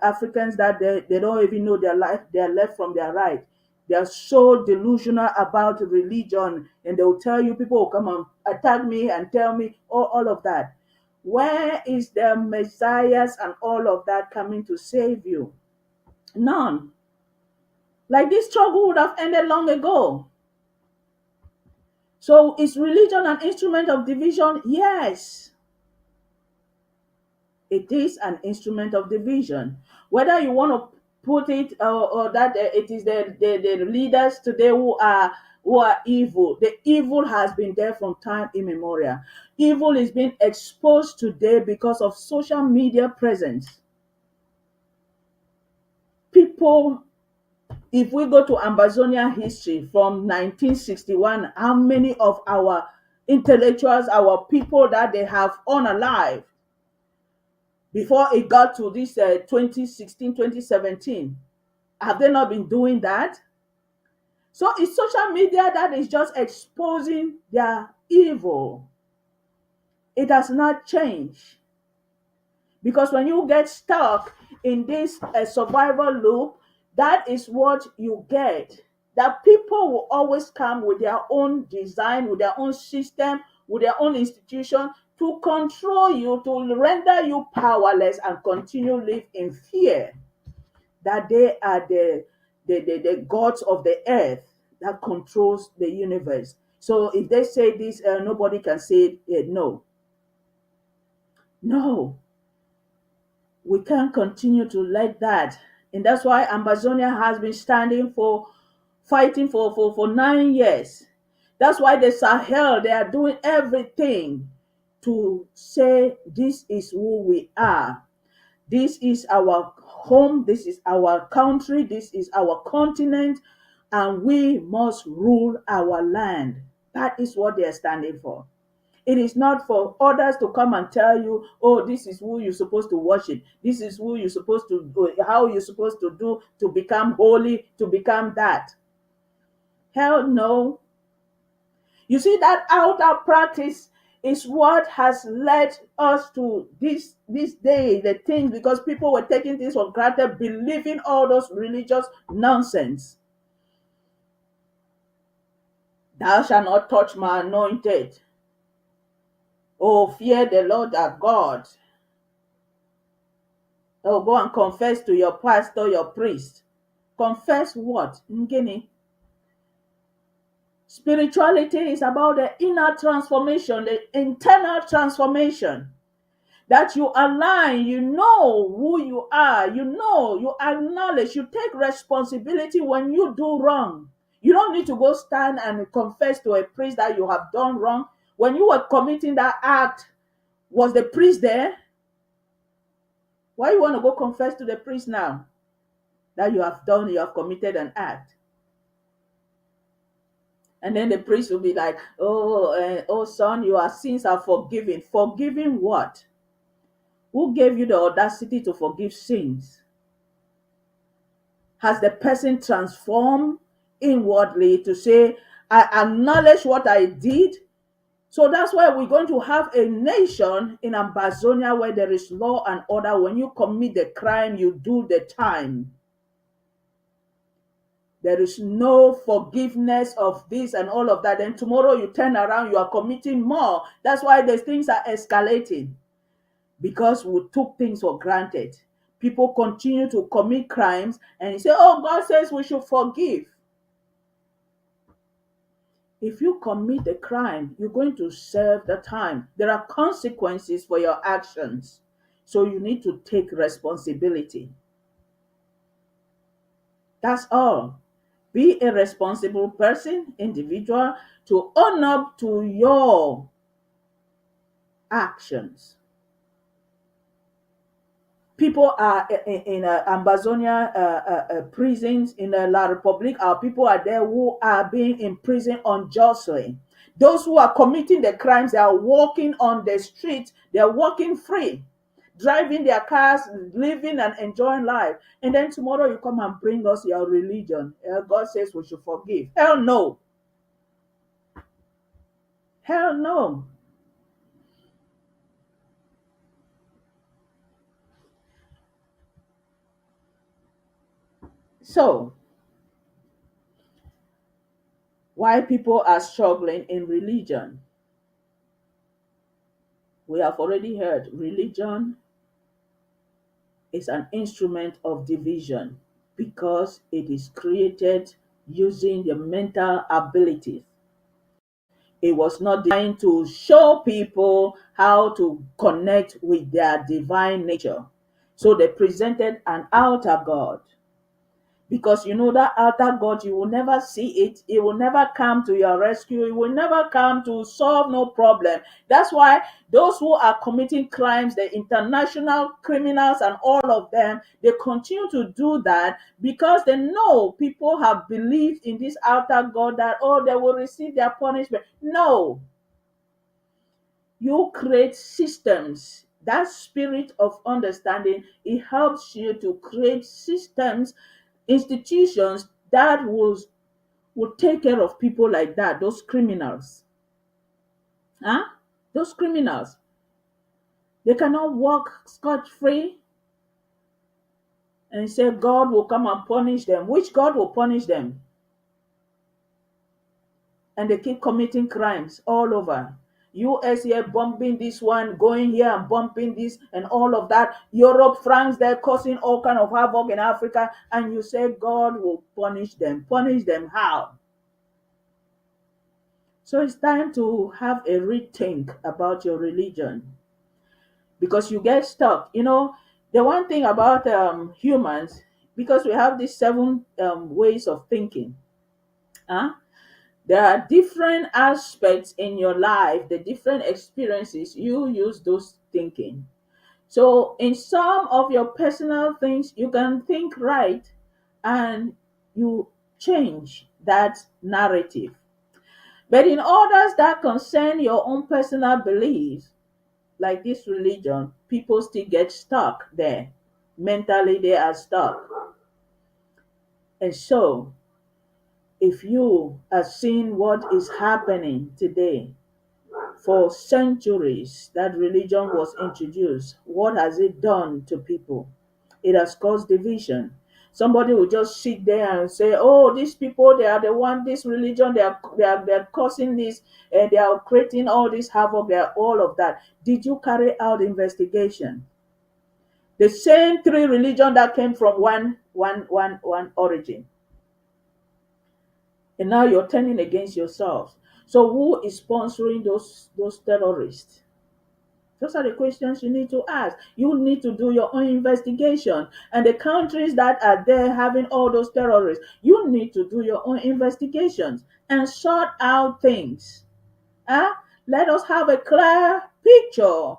Africans that they don't even know their life, their left from their right. They are so delusional about religion, and they will tell you, people will come and attack me and tell me all of that. Where is the messiahs and all of that coming to save you? None. Like, this struggle would have ended long ago. So is religion an instrument of division? Yes, it is an instrument of division. Whether you want to put it or that it is the leaders today who are evil. The evil has been there from time immemorial. Evil is being exposed today because of social media presence. people, if we go to Ambazonia history from 1961, how many of our intellectuals, our people that they have unalive before it got to this 2016, 2017? Have they not been doing that? So it's social media that is just exposing their evil. It has not changed. Because when you get stuck in this survival loop, that is what you get. That people will always come with their own design, with their own system, with their own institution to control you, to render you powerless and continue live in fear that they are the gods of the earth that controls the universe. So if they say this, nobody can say it. No, no, we can't continue to let that. And that's why Amazonia has been standing for fighting for 9 years. That's why the Sahel, they are doing everything to say this is who we are. This is our home, this is our country, this is our continent, and we must rule our land. That is what they are standing for. It is not for others to come and tell you, oh, this is who you're supposed to worship. This is who you're supposed to do, how you're supposed to do to become holy, to become that. Hell no. You see, that outer practice is what has led us to this day, the things, because people were taking things for granted, believing all those religious nonsense. Thou shalt not touch my anointed. Oh, fear the Lord our God. Oh, go and confess to your pastor, your priest. Confess what? Ngini. Spirituality is about the inner transformation, the internal transformation. That you align, you know who you are, you acknowledge, you take responsibility when you do wrong. You don't need to go stand and confess to a priest that you have done wrong. When you were committing that act, was the priest there? Why you want to go confess to the priest now that you have committed an act? And then the priest will be like, oh son, your sins are forgiven. Forgiven what? Who gave you the audacity to forgive sins? Has the person transformed inwardly to say, I acknowledge what I did? So that's why we're going to have a nation in Ambazonia where there is law and order. When you commit the crime, you do the time. There is no forgiveness of this and all of that. Then tomorrow you turn around, you are committing more. That's why these things are escalating. Because we took things for granted. People continue to commit crimes and you say, oh, God says we should forgive. If you commit a crime, you're going to serve the time. There are consequences for your actions. So you need to take responsibility. That's all. Be a responsible person, individual, to own up to your actions. People are in Ambazonia prisons in La Republic. Our people are there who are being imprisoned unjustly. Those who are committing the crimes, they are walking on the street. They are walking free, driving their cars, living and enjoying life. And then tomorrow you come and bring us your religion. God says we should forgive. Hell no. Hell no. So, why people are struggling in religion? We have already heard religion is an instrument of division because it is created using the mental abilities. It was not designed to show people how to connect with their divine nature. So they presented an outer God. because you know that outer God, you will never see it. It will never come to your rescue. It will never come to solve no problem. That's why those who are committing crimes, the international criminals and all of them, they continue to do that because they know people have believed in this outer God that, oh, they will receive their punishment. No, you create systems. That spirit of understanding, it helps you to create systems, institutions that will take care of people like that, those criminals. Huh? Those criminals, they cannot walk scot-free and say God will come and punish them. Which God will punish them? And they keep committing crimes all over. US here bombing this one, going here and bumping this and all of that. Europe, France, they're causing all kind of havoc in Africa, and you say God will punish them. Punish them how? So it's time to have a rethink about your religion because you get stuck. You know, the one thing about humans, because we have these seven ways of thinking. Huh? There are different aspects in your life, the different experiences you use those thinking. So in some of your personal things, you can think right and you change that narrative. But in others that concern your own personal beliefs, like this religion, people still get stuck there. Mentally, they are stuck. And so, if you are seeing what is happening today, for centuries that religion was introduced, what has it done to people? It has caused division. Somebody will just sit there and say, "Oh, these people, they are the one. This religion, they are causing this, and they are creating all this havoc. They are all of that." Did you carry out investigation? The same three religion that came from one origin, and now you're turning against yourselves. So who is sponsoring those terrorists? Those are the questions you need to ask. You need to do your own investigation. And the countries that are there having all those terrorists, you need to do your own investigations and sort out things. Huh? Let us have a clear picture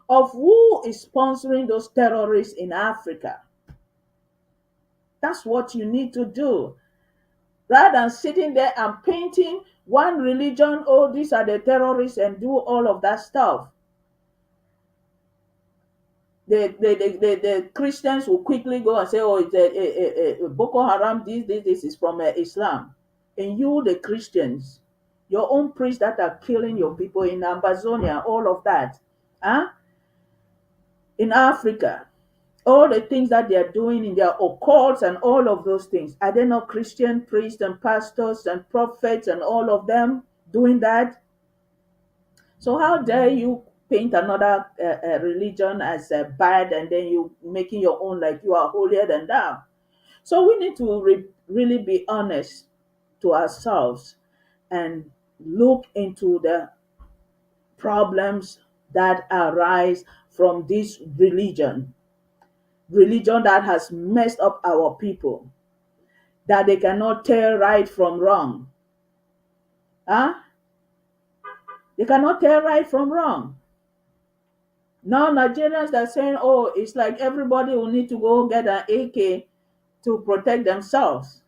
of who is sponsoring those terrorists in Africa. That's what you need to do. Rather than sitting there and painting one religion, oh, these are the terrorists, and do all of that stuff. The Christians will quickly go and say, oh, it's a Boko Haram, this is from Islam. And you, the Christians, your own priests that are killing your people in Amazonia, all of that, huh? In Africa, all the things that they are doing in their occults and all of those things, are they not Christian priests and pastors and prophets and all of them doing that? So how dare you paint another religion as bad, and then you making your own like you are holier than thou? So we need to really be honest to ourselves and look into the problems that arise from this religion that has messed up our people, that they cannot tell right from wrong. Huh? They cannot tell right from wrong. Now Nigerians are saying, oh, it's like everybody will need to go get an AK to protect themselves.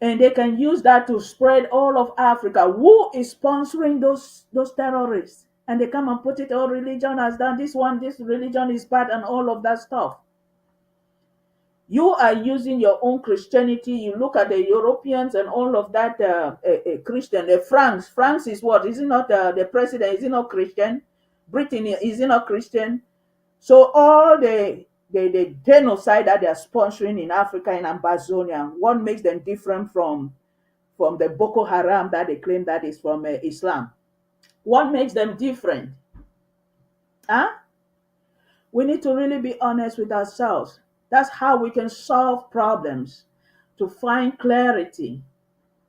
And they can use that to spread all of Africa. Who is sponsoring those terrorists? And they come and put it, oh, religion has done this religion is bad and all of that stuff. You are using your own Christianity. You look at the Europeans and all of that Christian. France is what? Is it not the president? Is it not Christian? Britain, is it not Christian? So all the genocide that they are sponsoring in Africa, in Amazonia, what makes them different from the Boko Haram that they claim that is from Islam? What makes them different? Huh? We need to really be honest with ourselves. That's how we can solve problems, to find clarity.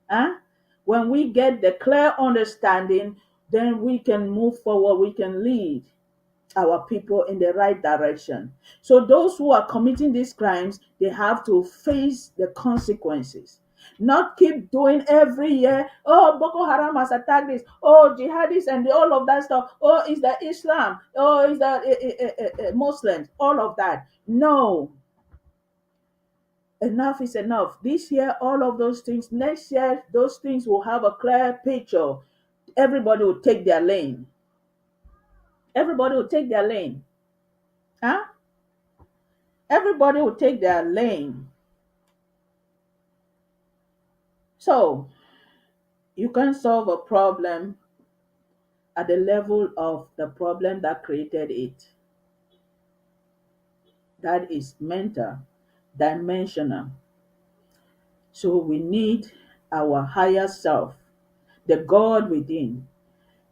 Huh? When we get the clear understanding, then we can move forward, we can lead. our people in the right direction. So those who are committing these crimes, they have to face the consequences. Not keep doing every year. Oh, Boko Haram has attacked this. Oh, jihadists and all of that stuff. Oh, is that Islam? Oh, is that Muslims? All of that. No, enough is enough. This year, all of those things. Next year, those things will have a clear picture. Everybody will take their lane. Everybody will take their lane. Huh? Everybody will take their lane. So you can solve a problem at the level of the problem that created it. That is mental, dimensional. So we need our higher self, the God within,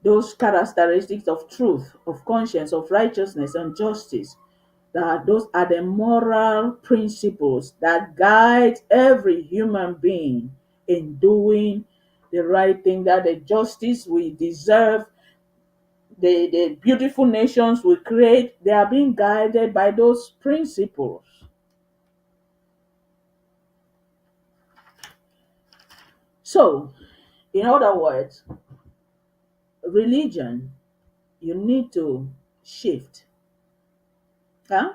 those characteristics of truth, of conscience, of righteousness, and justice. That those are the moral principles that guide every human being in doing the right thing, that the justice we deserve, the beautiful nations we create, they are being guided by those principles. So, in other words, religion, you need to shift. Huh?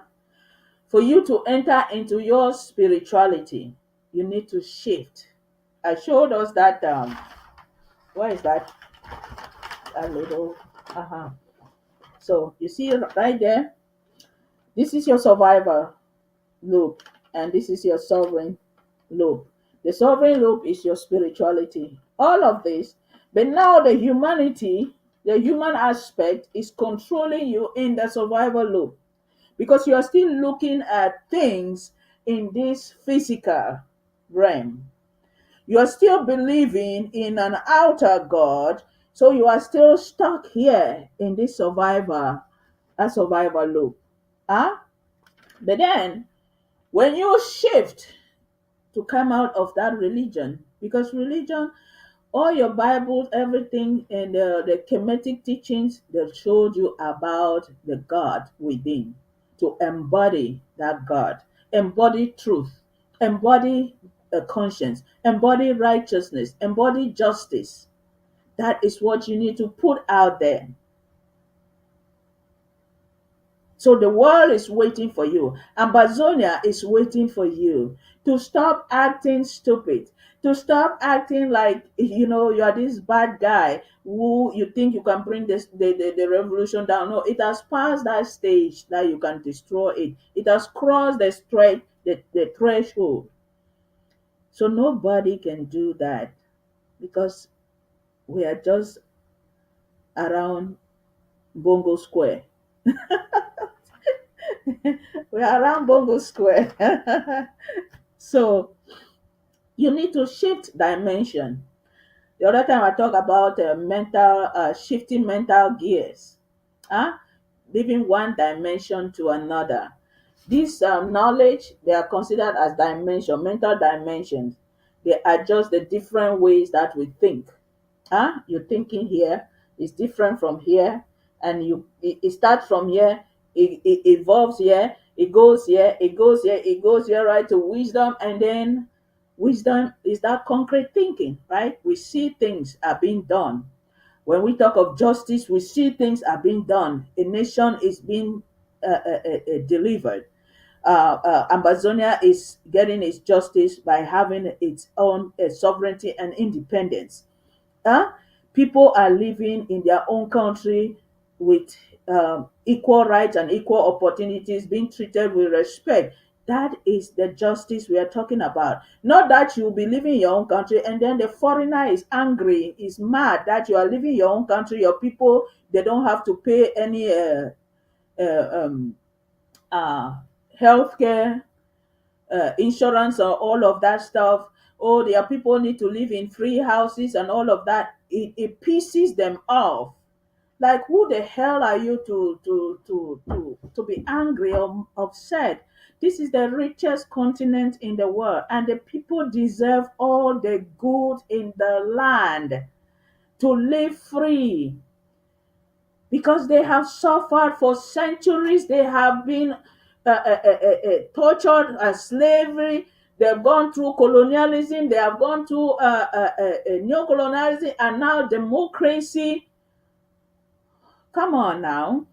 For you to enter into your spirituality, you need to shift. I showed us that where is that? A little uh-huh. So you see right there, this is your survivor loop, and this is your sovereign loop. The sovereign loop is your spirituality. All of this, but now the humanity, the human aspect is controlling you in the survival loop, because you are still looking at things in this physical realm. You are still believing in an outer God, so you are still stuck here in this survival loop. Huh? But then when you shift to come out of that religion, because religion, all your Bibles, everything, and the Kemetic teachings, they showed you about the God within, to embody that God, embody truth, embody conscience, embody righteousness, embody justice. That is what you need to put out there. So the world is waiting for you. Amazonia is waiting for you to stop acting stupid, to stop acting like you are this bad guy who you think you can bring the revolution down. No, it has passed that stage that you can destroy it. It has crossed the threshold. So nobody can do that, because we are just around Bongo Square. We are around Bongo Square. So you need to shift dimension. The other time I talk about mental shifting mental gears, huh? Leaving one dimension to another. This knowledge, they are considered as mental dimensions. They are just the different ways that we think. Huh? You're thinking here is different from here, and it starts from here, it evolves here, it goes here, it goes here, it goes here, right to wisdom. And then wisdom is that concrete thinking, right? We see things are being done. When we talk of justice, we see things are being done. A nation is being delivered. Amazonia is getting its justice by having its own sovereignty and independence. Huh? People are living in their own country with equal rights and equal opportunities, being treated with respect. That is the justice we are talking about. Not that you be living in your own country and then the foreigner is angry, is mad that you are living in your own country. Your people, they don't have to pay any uh, um, uh, healthcare, insurance, or all of that stuff. Oh, their people need to live in free houses and all of that. It pisses them off. Like, who the hell are you to be angry or upset? This is the richest continent in the world, and the people deserve all the good in the land to live free. because they have suffered for centuries. They have been tortured as slavery. They've gone through colonialism. They have gone through neo-colonialism and now democracy. Come on now.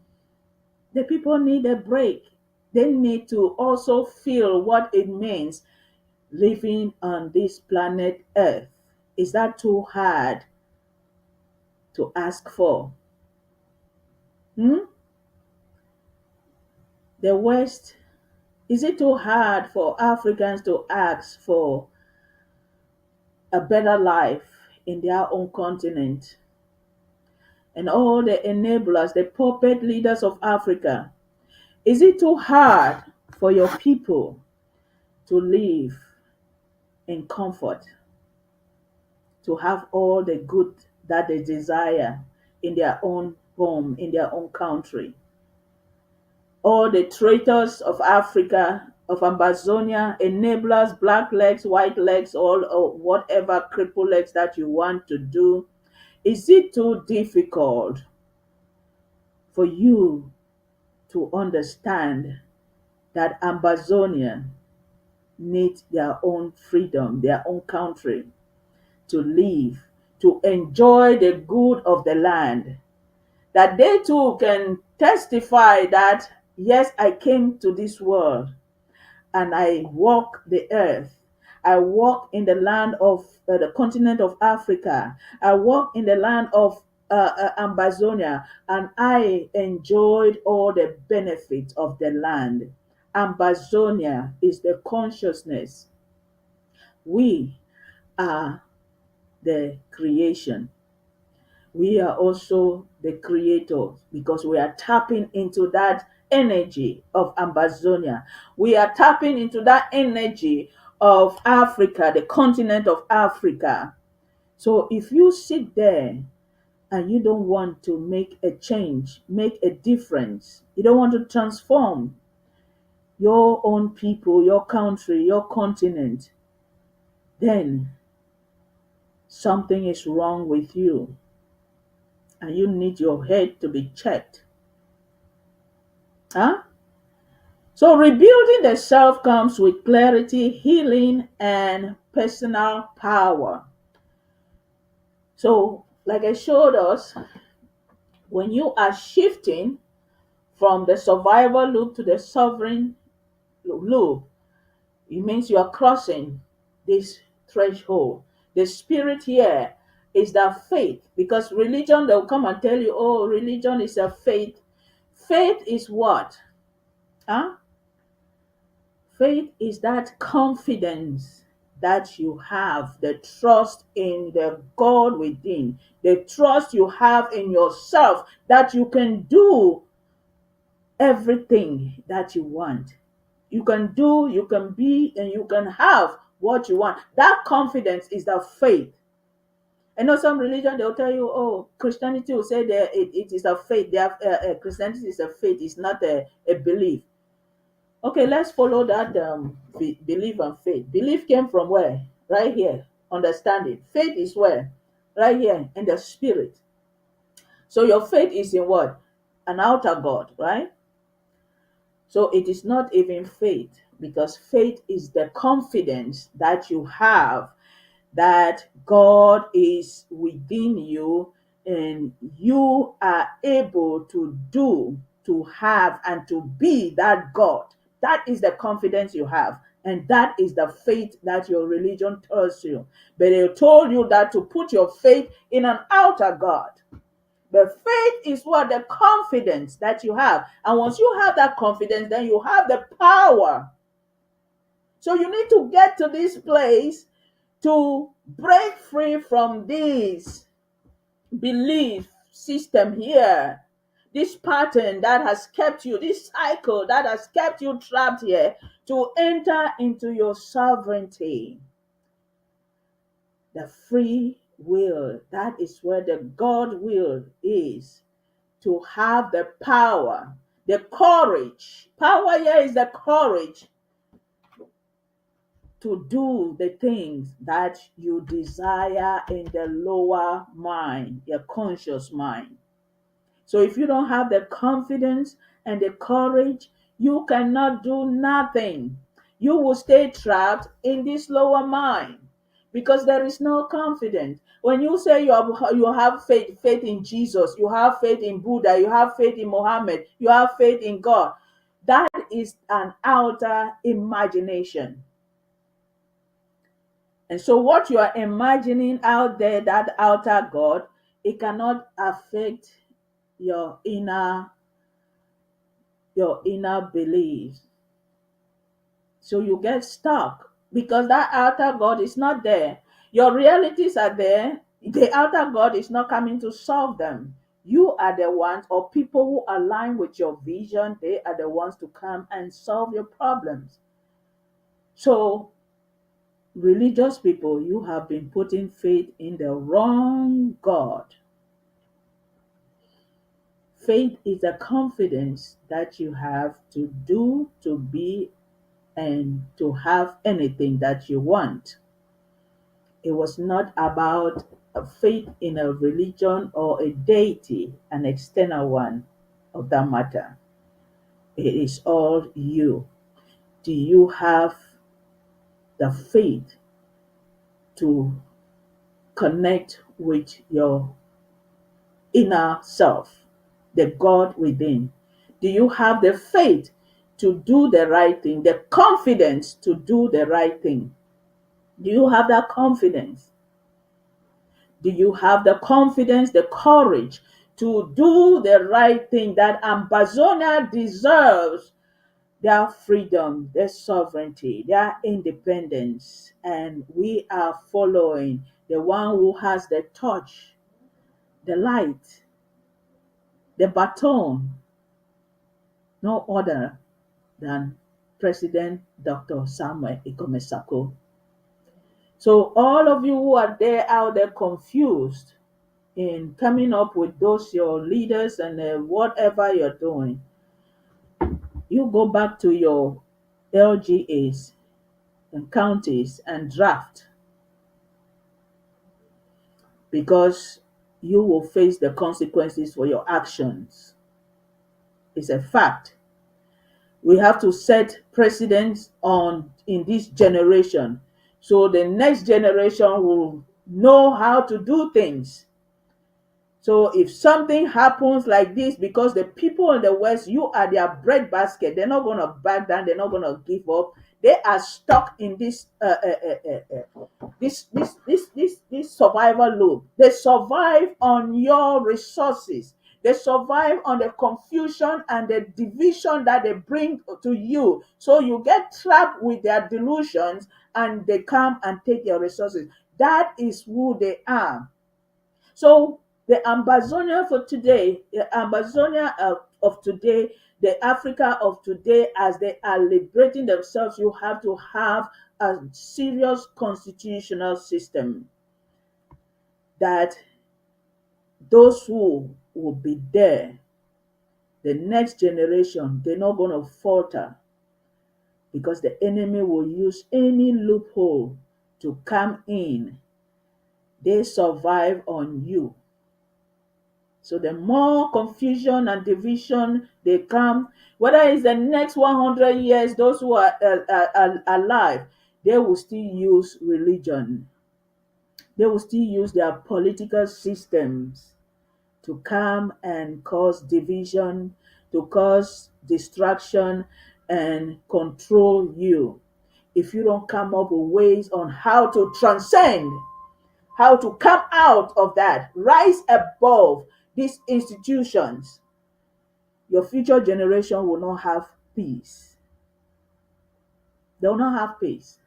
The people need a break. They need to also feel what it means living on this planet Earth. Is that too hard to ask for? Hmm? The West, is it too hard for Africans to ask for a better life in their own continent? And all the enablers, the puppet leaders of Africa, is it too hard for your people to live in comfort, to have all the good that they desire in their own home, in their own country? All the traitors of Africa, of Amazonia, enablers, black legs, white legs, all or whatever cripple legs that you want to do, is it too difficult for you to understand that Amazonia need their own freedom, their own country to live, to enjoy the good of the land, that they too can testify that, yes, I came to this world and I walk the earth. I walk in the land of the continent of Africa. I walk in the land of Amazonia, and I enjoyed all the benefits of the land. Amazonia is the consciousness. We are the creation. We are also the creators because we are tapping into that energy of Amazonia. We are tapping into that energy of Africa, the continent of Africa. So if you sit there and you don't want to make a change, make a difference, you don't want to transform your own people, your country, your continent, then something is wrong with you and you need your head to be checked. Huh? So rebuilding the self comes with clarity, healing, and personal power. So, like I showed us, when you are shifting from the survival loop to the sovereign loop, it means you are crossing this threshold. The spirit here is that faith, because religion, they'll come and tell you, oh, religion is a faith. Faith is what? Huh? Faith is that confidence that you have, the trust in the God within, the trust you have in yourself that you can do everything that you want. You can do, you can be, and you can have what you want. That confidence is the faith. I know some religion, they'll tell you, oh, Christianity will say that it is a faith. They have, Christianity is a faith, it's not a belief. Okay, let's follow that belief and faith. Belief came from where? Right here. Understanding. Faith is where? Right here in the spirit. So your faith is in what? An outer God, right? So it is not even faith, because faith is the confidence that you have that God is within you and you are able to do, to have, and to be that God. That is the confidence you have. And that is the faith that your religion tells you. But they told you that to put your faith in an outer God. But faith is what? The confidence that you have. And once you have that confidence, then you have the power. So you need to get to this place to break free from this belief system here, this pattern that has kept you, this cycle that has kept you trapped here, to enter into your sovereignty, the free will. That is where the God will is, to have the power, the courage. Power here is the courage to do the things that you desire in the lower mind, your conscious mind. So if you don't have the confidence and the courage, you cannot do nothing. You will stay trapped in this lower mind because there is no confidence. When you say you have faith in Jesus, you have faith in Buddha, you have faith in Muhammad, you have faith in God, that is an outer imagination. And so what you are imagining out there, that outer God, it cannot affect your inner beliefs. So you get stuck because that outer God is not there. Your realities are there. The outer God is not coming to solve them. You are the ones, or people who align with your vision, they are the ones to come and solve your problems. So, religious people, you have been putting faith in the wrong God. Faith is a confidence that you have to do, to be, and to have anything that you want. It was not about a faith in a religion or a deity, an external one of that matter. It is all you. Do you have the faith to connect with your inner self, the God within? Do you have the faith to do the right thing, the confidence to do the right thing? Do you have that confidence? Do you have the confidence, the courage to do the right thing? That Amazonia deserves their freedom, their sovereignty, their independence. And we are following the one who has the torch, the light, the baton, no other than President Dr. Samuel Ikomesako. So all of you who are there out there confused in coming up with those your leaders and whatever you're doing, you go back to your LGAs and counties and draft, because you will face the consequences for your actions. It's a fact. We have to set precedents on in this generation so the next generation will know how to do things. So if something happens like this, because the people in the West, you are their breadbasket, they're not going to back down, they're not going to give up. They are stuck in this survival loop. They survive on your resources. They survive on the confusion and the division that they bring to you. So you get trapped with their delusions and they come and take your resources. That is who they are. So the Amazonia for today, the Amazonia of today, the Africa of today, as they are liberating themselves, you have to have a serious constitutional system that those who will be there, the next generation, they're not going to falter because the enemy will use any loophole to come in. They survive on you. So the more confusion and division they come, whether it's the next 100 years, those who are alive, they will still use religion. They will still use their political systems to come and cause division, to cause distraction and control you. If you don't come up with ways on how to transcend, how to come out of that, rise above these institutions, your future generation will not have peace. They will not have peace.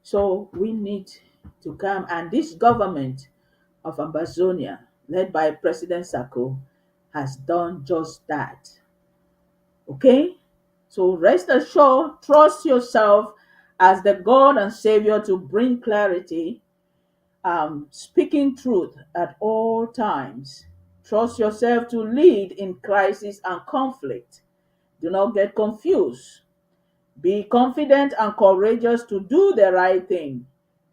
So we need to come, and this government of Amazonia, led by President Sako, has done just that. Okay? So rest assured, trust yourself as the God and Savior to bring clarity, speaking truth at all times. Trust yourself to lead in crisis and conflict. Do not get confused. Be confident and courageous to do the right thing.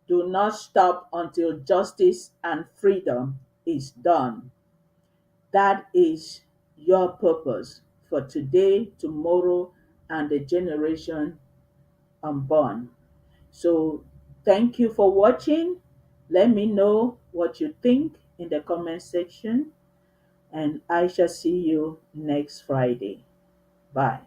Do not stop until justice and freedom is done. That is your purpose for today, tomorrow, and the generation unborn. So thank you for watching. Let me know what you think in the comment section, and I shall see you next Friday. Bye.